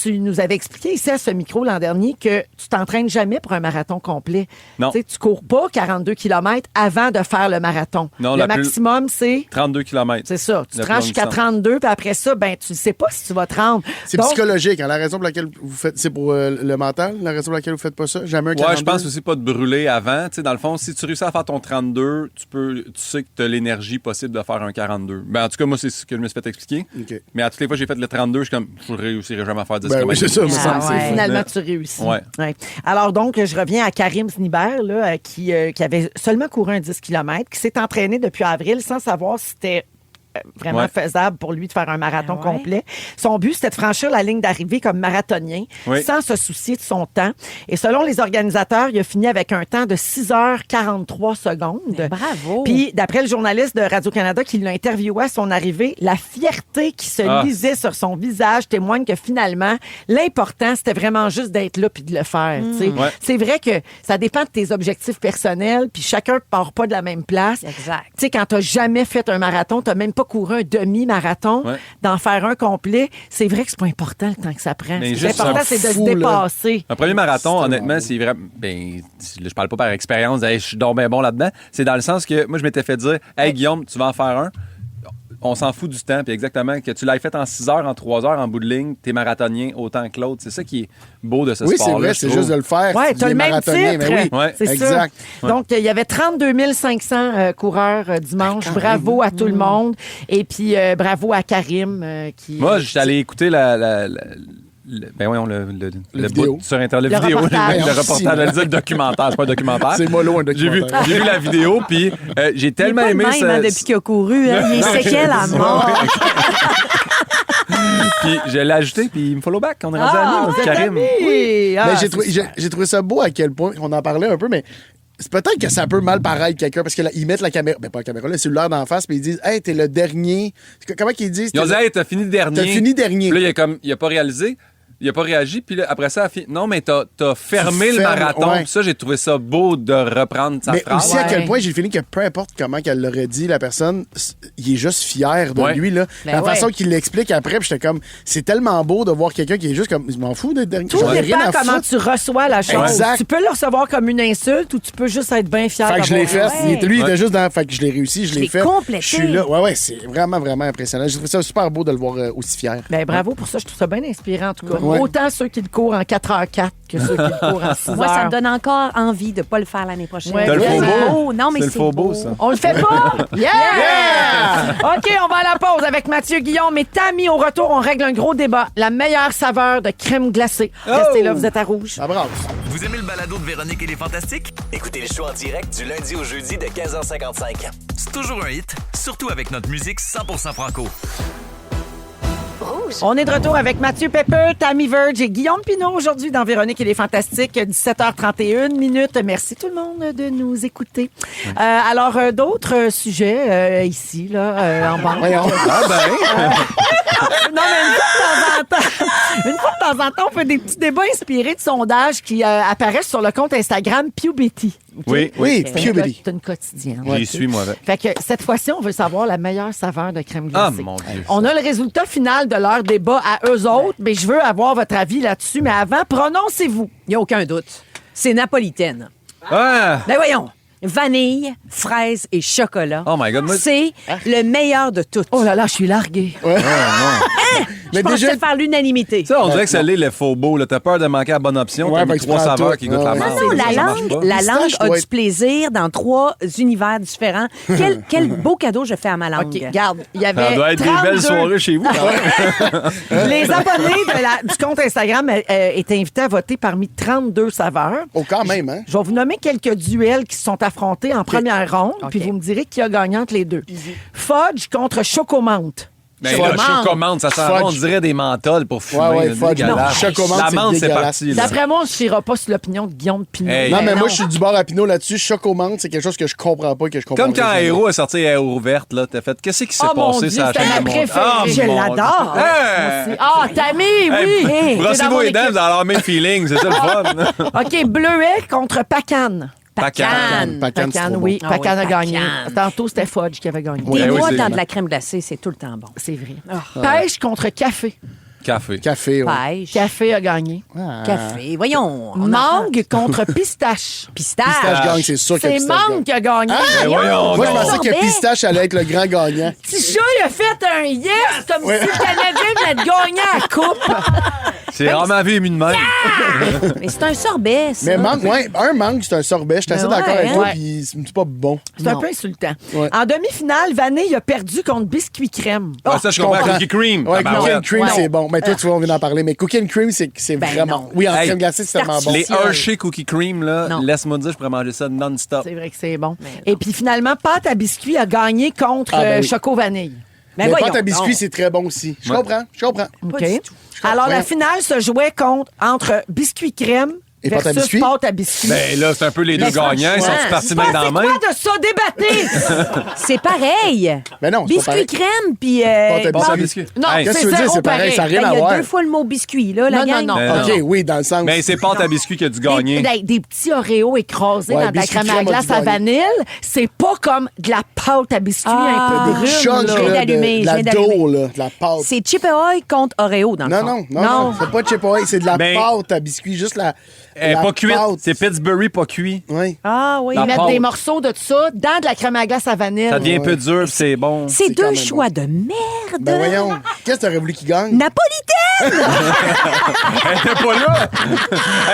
tu nous avais expliqué ici à ce micro l'an dernier que tu t'entraînes jamais pour un marathon complet. Non. Tu sais, tu cours pas 42 km avant de faire le marathon. Non, le la plus- maximum, c'est... 32 km. C'est ça. Tu La te plus rends longue jusqu'à distance. 32, puis après ça, ben tu ne sais pas si tu vas te rendre. C'est Donc, psychologique. Hein, la raison pour laquelle vous faites, c'est pour le mental, la raison pour laquelle vous faites pas ça. Jamais un 42. Ouais, je pense aussi pas de brûler avant. Tu sais, dans le fond, si tu réussis à faire ton 32, tu sais que tu as l'énergie possible de faire un 42. Ben, en tout cas, moi, c'est ce que je me suis fait expliquer. OK. Mais à toutes les fois que j'ai fait le 32, je suis comme, je réussirai jamais à faire 10 Ben oui, km. c'est ça, me semble. Ah ouais. Finalement, tu réussis. Ouais. Ouais. Alors donc, je reviens à Karim Znibert, là, qui avait seulement couru un 10 km, qui s'est entraîné depuis avril sans savoir si c'était vraiment Ouais. faisable pour lui de faire un marathon Ah ouais? complet. Son but, c'était de franchir la ligne d'arrivée comme marathonien, Oui. sans se soucier de son temps. Et selon les organisateurs, il a fini avec un temps de 6h43 secondes. Mais bravo. Puis, d'après le journaliste de Radio-Canada qui l'a interviewé à son arrivée, la fierté qui se Ah. lisait sur son visage témoigne que finalement, l'important, c'était vraiment juste d'être là puis de le faire. tu sais. Ouais. C'est vrai que ça dépend de tes objectifs personnels, puis chacun ne part pas de la même place. Exact. Tu sais, quand tu n'as jamais fait un marathon, tu n'as même pas couru un demi-marathon, Ouais. d'en faire un complet, c'est vrai que c'est pas important le temps que ça prend. Mais Ce qui est juste important, s'en c'est de se fout, là. dépasser. Un premier marathon, C'est honnêtement, tellement c'est vraiment. Ben, je parle pas par expérience, hey, je suis donc bien bon là-dedans. C'est dans le sens que moi, je m'étais fait dire, hey Guillaume, tu vas en faire un. On s'en fout du temps, puis exactement, que tu l'aies fait en 6 heures, en 3 heures, en bout de ligne, t'es marathonien autant que l'autre. C'est ça qui est beau de ce Oui, c'est sport-là. vrai, je c'est trouve. juste de le faire. Oui, tu as le même marathonien, titre. mais oui. Ouais. C'est Exact. ça. Donc, il y avait 32 500 coureurs dimanche. Bravo à tout le monde. Et puis, bravo à Karim qui... Moi, je suis allé écouter ben voyons, le vidéo. bout sur Internet, Le le vidéo, reportage. le reportage, j'allais dire le documentaire, c'est pas un documentaire. C'est mollo, un J'ai vu, documentaire. j'ai vu la vidéo, puis j'ai Il est tellement pas de aimé même, hein, depuis qu'il a couru. Hein. Il est séquel à mort. Puis je l'ai ajouté, puis il me follow back. On est rendu Ah, amis, vous êtes Karim. amis. Ah, Mais c'est j'ai trouvé ça beau à quel point, on en parlait un peu, mais c'est peut-être que ça peut mal paraître quelqu'un parce qu'ils mettent la caméra, ben pas la caméra, le cellulaire d'en face, puis ils disent, hey, t'es le dernier. Comment qu'ils disent? Ils ont dit, hey, t'as fini dernier. T'as fini dernier. Puis là, il a pas réalisé. Il a pas réagi, puis là, après ça, non, mais t'as fermé Tu le fermes, marathon. ouais. Puis ça, j'ai trouvé ça beau de reprendre sa Mais phrase. aussi, à quel point j'ai le feeling que peu importe comment qu'elle l'aurait dit, la personne, il est juste fier de Ouais. lui. Là. Ben la ouais. façon qu'il l'explique après, puis j'étais comme, c'est tellement beau de voir quelqu'un qui est juste comme, je m'en fous d'être Tout j'en ai dépend rien à comment foutre. tu reçois la chose. Exact. Tu peux le recevoir comme une insulte ou tu peux juste être bien fier Fait que je l'ai d'avoir fait. réussi. Lui, il Ouais. était juste dans. Fait que je l'ai réussi, je l'ai l'ai fait. complété. Je suis là. Ouais, c'est vraiment, vraiment impressionnant. J'ai trouvé ça super beau de le voir aussi fier. Ben, bravo pour ça. Je trouve ça bien inspirant, en tout cas. Ouais. Autant ceux qui le courent en 4h04 que ceux qui le courent en 6h. Moi, ça me donne encore envie de ne pas le faire l'année prochaine. Ouais, T'as le ouais. faux beau. Oh, non, mais C'est le c'est faux beau, ça. On le fait pas? Yeah! OK, on va à la pause avec Mathieu Guillaume et Tammy. Au retour, on règle un gros débat. La meilleure saveur de crème glacée. Restez là, vous êtes à rouge. Ça brasse. Vous aimez le balado de Véronique et les Fantastiques? Écoutez le show en direct du lundi au jeudi de 15h55. C'est toujours un hit, surtout avec notre musique 100% franco. On est de retour avec Mathieu Pepper, Tammy Verge et Guillaume Pinault aujourd'hui dans Véronique et les Fantastiques, 17h31 minutes. Merci tout le monde de nous écouter. Alors, d'autres sujets ici, là, en banque. Voyons. Ah ben, Non, mais une fois de temps en temps, on fait des petits débats inspirés de sondages qui apparaissent sur le compte Instagram PewBetty. OK? oui, Oui, C'est Puberty. une quotidienne. j'y suis, moi, avec. Fait que cette fois-ci, on veut savoir la meilleure saveur de crème Ah, glacée. mon Dieu. On a le résultat final de leur débat à eux autres, mais je veux avoir votre avis là-dessus. Mais avant, prononcez-vous. Il n'y a aucun doute. C'est napolitaine. Ah! Ben voyons. Vanille, fraise et chocolat. Oh my God, moi- C'est le meilleur de toutes. Oh là là, je suis larguée. Je Mais pensais déjà, faire l'unanimité. Ça, on dirait que c'est le faux beau. Là. T'as peur de manquer la bonne option. Ouais, T'as mis fait que tu 3 prends saveurs tout. qui goûtent la Ouais. marde. Non, la Ça marche langue, pas. la langue Pistache a doit du être- plaisir dans 3 univers différents. Quel beau cadeau je fais à ma langue. OK, regarde, il y Ça avait doit être des 32 belles soirées chez vous. Les abonnés du compte Instagram étaient invités à voter parmi 32 saveurs. Oh, quand même, hein? Je vais vous nommer quelques duels qui se sont affrontés en première ronde, puis vous me direz qui a gagné entre les deux. Fudge contre Chocomante. Mais là, chocomante, ça sent Fudge. bon, on dirait des menthols pour fumer. Ouais, là, fudge. dégueulasse. Non, chocomante, La c'est menthe, c'est dégueulasse. parti. là. D'après moi, on ne se fiera pas sur l'opinion de Guillaume Pinot. Hey. Non, Ben mais moi, je suis du bord à Pinot là-dessus. Chocomante, c'est quelque chose que je comprends pas, que je comprends Comme quand pas. Aéro a sorti Aéro verte, là, t'as fait. Qu'est-ce qui s'est Oh mon passé Dieu, sur la c'était chaîne ma de montage? préférée. Je mon l'adore. Dieu. Hey! Ah, Tammy, oui! Hey, T'es dans brossez-vous mon les dents, équipe. vous allez avoir le même feeling. C'est ça le fun. OK, Bleuet contre Pacane. Pacane. Pacane, c'est trop oui. bon. Pacane Ah a oui, gagné. Pacane. Tantôt, c'était Fudge qui avait gagné. Des oui, noix c'est dans vrai. de la crème glacée, c'est tout le temps bon. C'est vrai. Pêche contre café. Café. Café, ouais. Pêche, Café a gagné. café. Voyons. on Mangue contre pistache. Pistache. Pistache gagne, c'est sûr que C'est pistache Mangue qui a gagné. Ben voyons Moi, je donc. pensais que Sorbet. pistache allait être le grand gagnant. Petit chat, il a fait un yes comme Ouais. si le Canadien venait de gagner la coupe. C'est rarement vu ému de même. Mais c'est un sorbet, ça. Mais mangue, ouais, un mangue, c'est un sorbet. Je suis assez Ben d'accord ouais, avec toi, hein. puis c'est pas bon. C'est un Non. peu insultant. Ouais. En demi-finale, Vanille a perdu contre Biscuit Crème. Ah, ça, je comprends. Cookie cream. Ouais, Tabarouette. cookie and cream, Ouais. c'est bon. Mais toi, tu vois, on vient d'en parler. Mais cookie and cream, c'est Ben vraiment. non. Oui, en Hey, crème glacée, c'est tellement bon. Les Hershey Cookie Cream, là, Non. laisse-moi dire, je pourrais manger ça non-stop. C'est vrai que c'est bon. Et puis finalement, Pâte à biscuit a gagné contre Ah, ben oui. Choco Vanille. Ben Mais voyons pâte à biscuits, donc. c'est très bon aussi. Je Ouais. comprends, je comprends. OK. du tout. Alors, la Ouais. finale se jouait entre biscuit crème Et pâte à versus biscuits? pâte à biscuit. Ben là, c'est un peu les deux Mais gagnants. Ils sont franchement, partis C'est main dans la main. quoi de ça, débattez? C'est pareil. Mais non, c'est pas Biscuit pareil. crème, puis... Pâte à Bon, ça, biscuits. biscuit. Non, Hey, Qu'est-ce que c'est tu veux dire? zéro C'est pareil, ça n'a pareil. rien Ben, à il y a voir. 2 fois le mot biscuit, là, la Non, gang. non, non. Non. OK, oui, dans le sens. Mais c'est pâte à biscuit qui a dû gagner. Des petits Oreos écrasés Ouais, dans de la biscuit crème à crème a glace dû à gagner. vanille. C'est pas comme de la pâte à biscuit Ah. un peu brune. Chug, là. viens là, d'allumer, de je la viens d'allumer. dough, là, de la pâte. C'est Chip Ahoy contre Oreo, dans le Non, fond. non, c'est pas Chip Ahoy, c'est de la Ben- pâte à biscuits, juste la. Elle est la pas cuite. pâte. C'est Pittsburgh pas cuit. Oui. Ah oui. La Ils mettent pâte. des morceaux de ça dans de la crème à glace à vanille. Ça devient un peu dur, puis c'est bon. C'est c'est quand deux même choix de merde. Ben voyons, qu'est-ce que t'aurais voulu qu'il gagne? Napolitaine! Elle était pas là.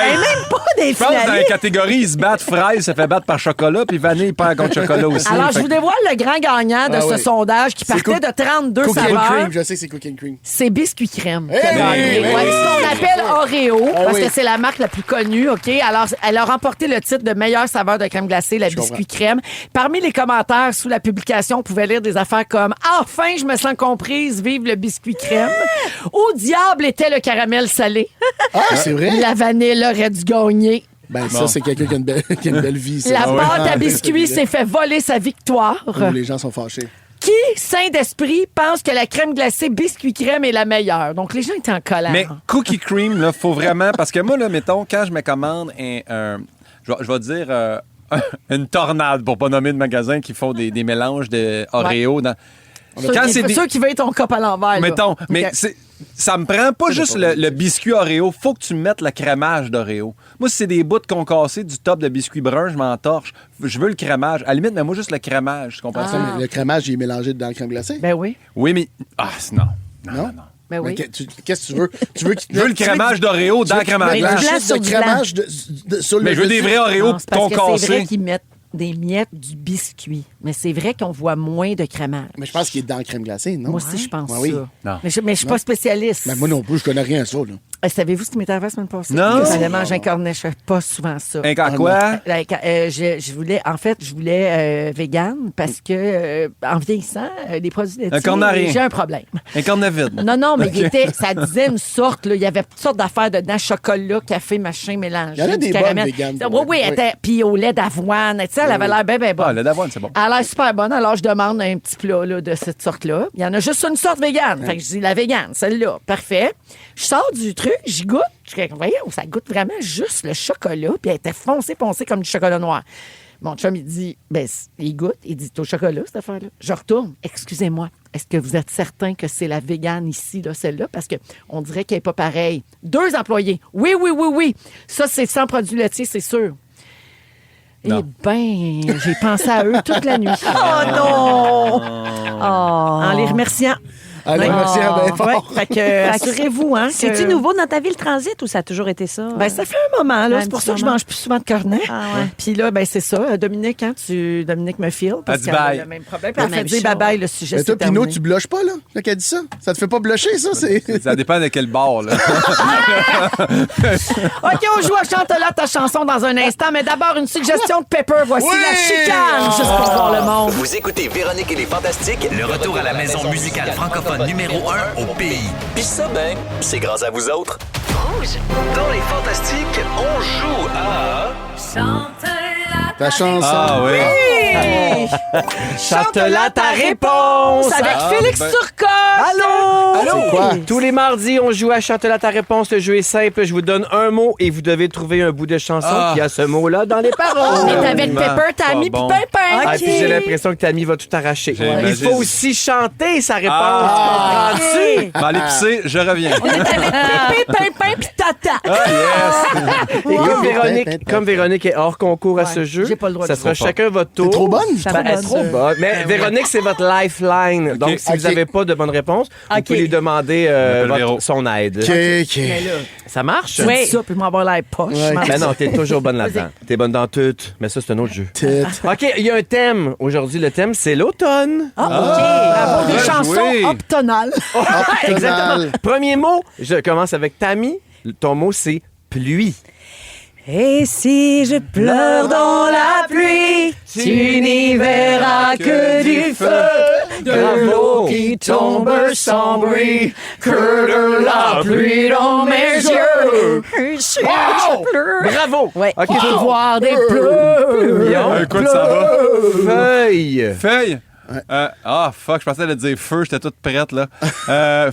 Elle est même pas des Je pense que dans la finalistes. catégorie, ils se battent fraise, ça fait battre par chocolat, puis vanille perd contre chocolat aussi. Alors, Fait je vous que- dévoile le grand gagnant de Ah ce oui. sondage qui C'est partait de 32 Cookie and saveurs. cream, je sais que c'est cookie and cream. C'est biscuit crème. qui a Hey, gagné. hey, Ouais, hey, ce qu'on appelle Oreo, Ah parce oui. que c'est la marque la plus connue, OK? Alors, elle a remporté le titre de meilleure saveur de crème glacée, la biscuit crème. Parmi les commentaires sous la publication, on pouvait lire des affaires comme « Enfin, je me sens comprise, vive le biscuit crème. Au diable était le caramel salé. Ah, c'est vrai? La vanille aurait dû gagner. Ben, ça, c'est quelqu'un qui a une belle vie. ça. La Ah ouais. pâte à Ah, biscuits ouais. s'est fait voler sa victoire. Oh, les gens sont fâchés. qui, sain d'esprit, pense que la crème glacée biscuit crème est la meilleure? Donc, les gens étaient en colère. Mais cookie cream, là, faut vraiment... Parce que moi, là, mettons, quand je me commande je vais dire une tornade, pour pas nommer de magasins qui font des mélanges de Oreo dans... Ceux qui veulent ton cop à l'envers. là. Mettons, mais OK. ça me prend pas juste le biscuit Oreo. Faut que tu mettes le crémage d'Oreo. Moi, si c'est des bouts concassés du top de biscuit brun, je m'en torche. Je veux le crémage. À la limite, mets-moi juste le crémage. Tu comprends ça? Mais le crémage, il est mélangé dans la crème glacée. Ben oui. Oui, mais... Ah, non. Non? Ben oui. Mais qu'est-ce que tu veux? Tu veux Je veux le crémage d'Oreo dans le crémage Mais blanc. du blanc Juste sur de du blanc. crémage sur le Mais je veux des vrais Oreos Non, c'est parce que c'est vrai concassés. qu'ils mettent des miettes du biscuit. Mais c'est vrai qu'on voit moins de crémage. Mais je pense qu'il est dans la crème glacée, non? Moi aussi, je pense Ouais, oui. ça. Non. Mais je ne suis pas spécialiste. Mais moi non plus, je connais rien à ça. Là. Savez-vous ce qui m'est arrivé la semaine passée? Non. J'allais manger un cornet. Je fais pas souvent ça. Un quoi? Je voulais vegan parce que en vieillissant, les produits laitiers, cornet rien. j'ai un problème. Un cornet vide. Non, mais ça disait une sorte, là, il y avait toutes sortes d'affaires dedans, chocolat, café, machin, mélangé. Il y en a du des bonnes caramel. véganes, Oui, oui. puis au lait d'avoine. Tu sais, elle avait l'air bien bonne. Ah, le d'avoine, c'est bon. Elle a l'air super bonne, alors je demande un petit plat là, de cette sorte-là. Il y en a juste une sorte végane. Fait que je dis la végane, celle-là. Parfait. Je sors du truc, j'y goûte. Je dis, voyons, ça goûte vraiment juste le chocolat. Puis elle était foncée comme du chocolat noir. Mon chum, il dit, il goûte. Il dit, t'es au chocolat, cette affaire-là. Je retourne. Excusez-moi. Est-ce que vous êtes certain que c'est la végane ici, là, celle-là? Parce qu'on dirait qu'elle n'est pas pareille. 2 employés. Oui. Ça, c'est sans produits laitiers, c'est sûr. Non. Eh bien, j'ai pensé à eux toute la nuit. Oh non! En les remerciant. Allez, merci à bien fort. Ouais, fait que, assurez-vous, hein. C'est-tu que- nouveau dans ta vie, le transit, ou ça a toujours été ça? Ben, ça fait un moment, là. Un C'est pour petit ça que je moment. mange plus souvent de cornet. Ah ouais. Puis là, ben, c'est ça. Dominique, Dominique me file parce Elle dit qu'elle a bye. le même problème. Puis elle La fait même dire chose. bye-bye, le sujet, Mais toi, c'est Pinot, terminé. tu blushes pas, là qu'elle dit ça? Ça te fait pas blusher, ça? C'est... Ça dépend de quel bar, là. OK, on joue à Chante-la ta chanson dans un instant, mais d'abord, une suggestion de Pepper. Voici Oui! la chicane, juste pour voir le monde. Vous écoutez Véronique et les Fantastiques, le retour à la maison musicale francophone numéro 1 au pays. Puis ça, ben, c'est grâce à vous autres. Rouge. Dans les Fantastiques, on joue à... Ta chanson. Ah oui. Chante-la ta réponse! Avec Ah, Félix ben- Turcotte. Allô? C'est quoi? Tous les mardis, on joue à Chante-la ta réponse. Le jeu est simple. Je vous donne un mot et vous devez trouver un bout de chanson Ah. qui a ce mot-là dans les paroles. On est avec Pepper, Tammy, puis bon. Pimpin. Ah, puis j'ai l'impression que Tammy va tout arracher. J'imagine. Il faut aussi chanter sa réponse. Ah. Comprends-tu? Je vais aller pisser, je reviens. Pépé, Pimpin, puis Tata. Ah, yes! Et comme, Wow. Véronique, comme Véronique est hors concours à ce jeu, j'ai pas le droit ça de sera dire. chacun votre tour. T'es trop bonne? Ben, elle est trop bonne. Mais Véronique, c'est votre lifeline. Donc, si OK. vous n'avez pas de bonne réponse, vous pouvez lui demander appelle Véro. son aide. OK. Ça marche? Tu dis ça, puis moi avoir l'air poche. Ouais. Mais non, t'es toujours bonne là-dedans. T'es bonne dans tout. Mais ça, c'est un autre jeu. Tite. OK, il y a un thème. Aujourd'hui, le thème, c'est l'automne. Bravo, des bien chansons joué. optonales. Exactement. Premier mot, je commence avec Tammy. Ton mot, c'est pluie. Et si je pleure dans la pluie, tu n'y verras que du feu, de l'eau qui tombe sans bruit, que de la pluie dans mes yeux. Si je pleure. Bravo! Ouais. OK, je peux Voir des pleurs. Écoute, ça va. Feuille. Feuille. Fuck, je pensais à dire feu, j'étais toute prête, là.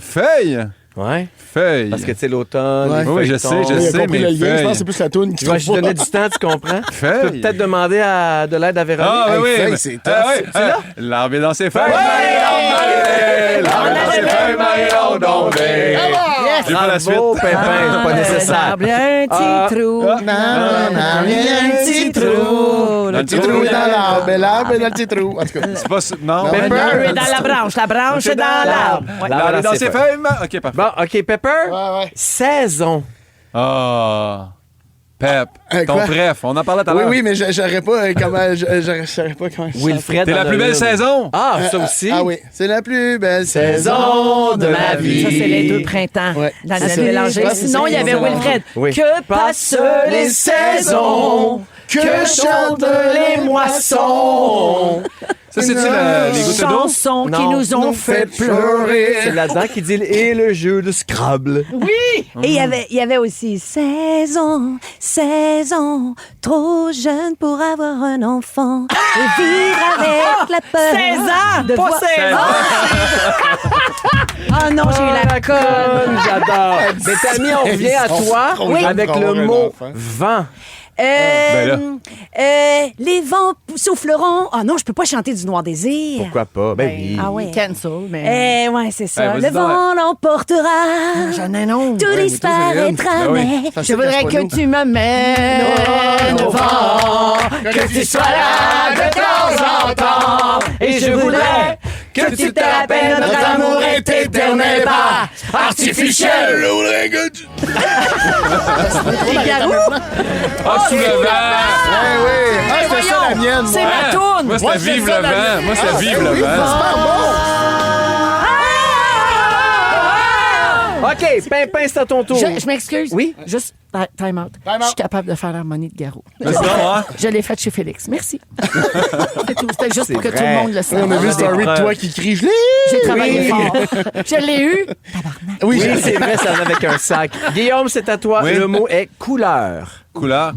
Feuille. Ouais. Feuille. Parce que, tu sais, l'automne. Ouais. les Oui, feuilles je sais, tombent. je Il a sais, compris mais le lien. Je pense feuille. que c'est plus la toune qui Tu vas trouve je pas. donner du temps, tu comprends? Feuille. Tu peux peut-être demander de l'aide à Véronique. Ah, Hey, oui, feuille, mais- c'est Ah, tough. oui, l'arbre est dans ses feuilles. L'arbre dans ses feuilles, Marie-Laure Dondé. J'ai pas la suite. Bravo, Pimpin, c'est pas nécessaire. Un petit trou. Non, il y a un petit trou. Dans Le petit trou est dans l'arbre, et l'arbre est dans le petit trou. En tout cas. C'est pas... Non. Pepper. L'arbre est dans la branche. La branche est dans l'arbre. Ouais. L'arbre est dans ses feuilles. OK, parfait. Bon, OK, Pepper. Ouais. Saison. Ah. Pep. Ton quoi? bref, on en parlait tout à Oui, l'heure. oui, mais j'aurais pas comment. J'aurais pas comment. Wilfred. T'es la en plus a belle une. saison. Ah, ça aussi. Ah oui, c'est la plus belle Saison de ma vie. Ça, c'est les deux printemps. Ouais. Dans C'est la ça. mélangée. Ouais, c'est Sinon, ça, il y avait c'est ça. Wilfred. Oui. Que passent les saisons, que chantent les moissons. Ça, c'est-tu les gouttes d'eau? Chansons qui Non. nous ont fait C'est pleurer. là-dedans qui dit et le jeu de Scrabble. Oui! Et il y avait aussi 16 ans, trop jeune pour avoir un enfant et vivre avec la peur. 16 ans! de Pas voir- 16 ans! Ah non, j'ai eu la conne. J'adore. Mais Tammy, on revient à toi Trop jeune avec pour le avoir un mot enfant. vent. Les vents souffleront. Ah non, je peux pas chanter du Noir Désir. Pourquoi pas? Ben oui. Ah ouais. Cancel, mais... Ouais, c'est ça. vas-y Le donc. vent l'emportera. J'en ai non. Tout mais disparaîtra, Ben oui. mais Je voudrais que tu me mènes au vent, que tu sois là de temps en temps. Et je voudrais que tu te rappelles notre amour est éternel, pas artificiel. Je voudrais que tu... Ah, sous le vent! Ah oui! Ah, c'était ça la mienne, C'est moi. ma toune. Moi, c'était Vive le vent. Moi, c'était Vive le Oui, c'est vent. super bon! OK, Pimpin, c'est à ton tour. Je m'excuse. Oui? Juste, time out. Time out. Je suis capable de faire l'harmonie de Garou. Mais sinon, hein? Je l'ai faite chez Félix. Merci. C'est tout. C'était juste pour que vrai. tout le monde le sache. On a vu des story de preuves. toi qui crie « Je l'ai! J'ai travaillé Oui. fort. Je l'ai eu. Oui, Oui, c'est vrai, ça va avec un sac. Guillaume, c'est à toi. Oui. Le mot est couleur. Couleur.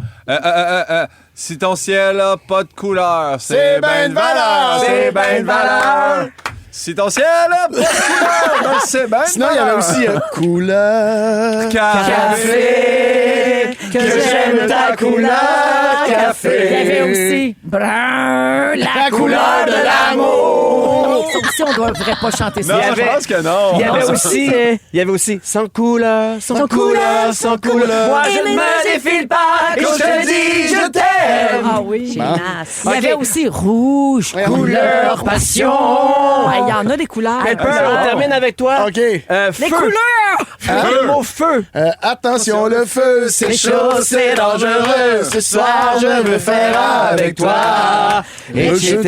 Si ton ciel a pas de couleur, C'est ben de valeur. C'est ben de valeur. Si ton ciel a pas de couleur, ben c'est ben de Sinon, il y avait valeur. aussi couleur. Café. Que j'aime ta couleur, café. Il y avait aussi brun, la couleur de l'amour. Ça aussi, on ne devrait pas chanter ça. Non, Il y je avait- pense que non. Il y avait ça, aussi, c'est- il y avait aussi sans couleur, sans couleur, sans couleur. Moi, je Et ne les me défile pas quand je te dis je t'aime. Ah oui. Génasse. Il y avait aussi rouge, couleur, passion. Ah, il y en a des couleurs. Pepper, on termine avec toi. OK. Les Feu. couleurs! Le mot feu. Attention, le feu, c'est chaud, c'est dangereux. Ce soir, je veux faire avec toi. Etc.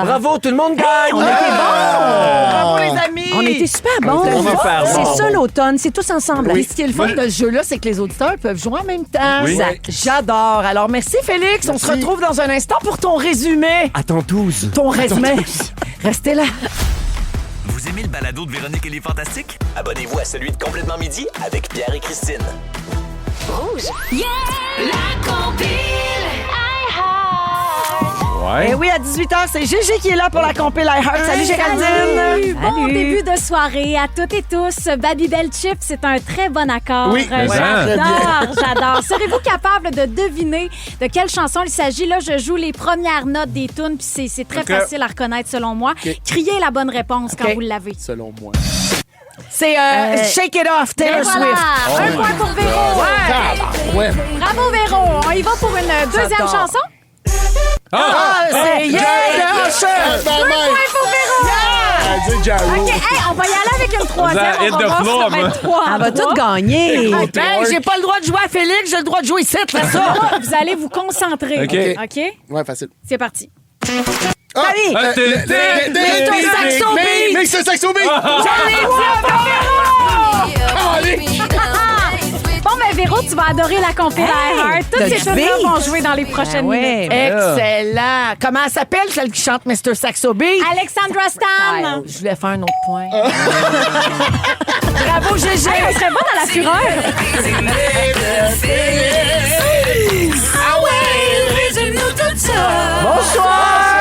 Bravo, tout le monde gagne. On était bons. Bravo, les amis! On était super bons. était super bons. C'est ça l'automne, c'est tous ensemble. Puis ce qui est le fun de ce jeu-là, c'est que les auditeurs peuvent jouer en même temps. Oui. Exact. J'adore. Alors, merci, Félix. On se retrouve dans un instant pour ton résumé. À ton 12. Ton résumé. Restez là. Vous aimez le balado de Véronique et les Fantastiques? Abonnez-vous à celui de Complètement Midi avec Pierre et Christine. Rouge. Yeah! La compile. Eh oui, à 18h, c'est Gégé qui est là pour la compil iHeart. Salut, Géraldine. Bon début de soirée à toutes et tous. Babybel Chips, c'est un très bon accord. Oui, mais J'adore. Serez-vous capable de deviner de quelle chanson il s'agit? Là, je joue les premières notes des tunes, puis c'est très facile à reconnaître selon moi. Criez la bonne réponse quand vous l'avez. Selon moi. C'est Shake It Off, Taylor Et voilà, Swift. un point pour Véro. Ouais. Bravo Véro. On y va pour une deuxième J'adore. chanson? Ah, c'est Yeah, de Usher. Point pour Véro. Elle dit Jarou. OK, hey, on va y aller avec une troisième. Vous avez On va hit voir de si ça floor, va moi. être 3 Elle va tout gagner. Hey, j'ai pas le droit de jouer à Félix, j'ai le droit de jouer ici, fais ça. Vous allez vous concentrer. OK. OK? Ouais, facile. C'est parti. Allez. Mix un saxo beat. Mix un saxo beat. Bon, ben Véro, tu vas adorer la compil iHeart. Toutes t'as ces du choses-là beat. vont jouer dans les prochaines minutes. Excellent. Comment elle s'appelle, celle qui chante Mr. Saxo Beat? Alexandra Ah, Stan. je voulais faire un autre point. Bravo, Gégé. Hey, on serait bon dans la fureur. Bonsoir!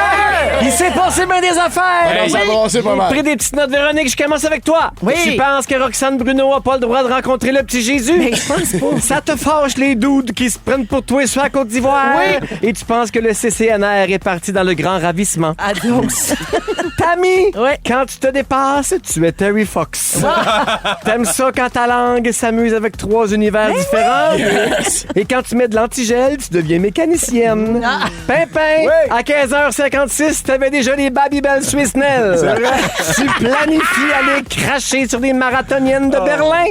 Il s'est passé bien des affaires. Alors, ça va, c'est pas mal. Pris des petites notes, Véronique, je commence avec toi. Oui. Tu penses que Roxane Bruno a pas le droit de rencontrer le petit Jésus? Mais je pense pas. Ça te fâche les dudes qui se prennent pour toi sur la Côte d'Ivoire? Oui. Et tu penses que le CCNR est parti dans le grand ravissement? Adios. Tammy, Oui. quand tu te dépasses, tu es Terry Fox. T'aimes ça quand ta langue s'amuse avec 3 univers différents? Et quand tu mets de l'antigel, tu deviens mécanicienne. Pimpin, à 15h56, t'avais déjà les Babybel Swissnell. Tu planifies aller cracher sur des marathoniennes de Berlin.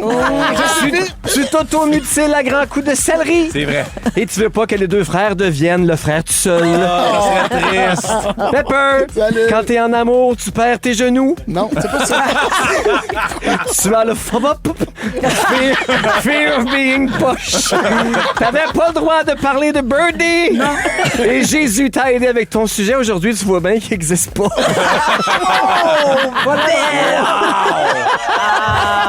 Tu t'auto-mutiles à grands coups de céleri. C'est vrai. Et tu veux pas que les 2 frères deviennent le frère tout seul. Ça serait triste. Pepper, Salut. quand t'es en amour, tu perds tes genoux. Non, c'est pas ça. Tu as le fear of being poche. T'avais pas le droit de parler de Birdie. Et Jésus t'a aidé avec ton sujet. Aujourd'hui, tu vois bien qu'il existe ramasse pas.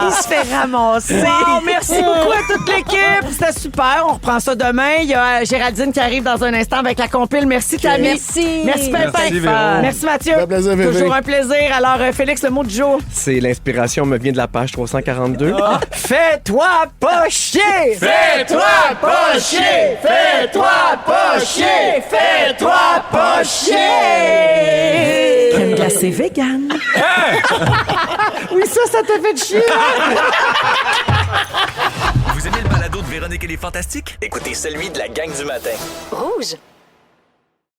Il se fait ramasser. Bon, merci beaucoup à toute l'équipe. C'était super. On reprend ça demain. Il y a Géraldine qui arrive dans un instant avec la compile. Merci, Tammy. Merci. Merci, Pimpin. Merci, Véro. Merci, Mathieu. Un plaisir, bébé. Toujours un plaisir. Alors, Félix, le mot du jour. C'est l'inspiration me vient de la page 342. Fais-toi pas chier! Fais-toi pas chier! Fais-toi pas chier! Fais-toi pas chier! Crème glacée vegan. Oui, ça t'a fait chier. Vous aimez le balado de Véronique et les Fantastiques? Écoutez celui de la gang du matin. Rouge.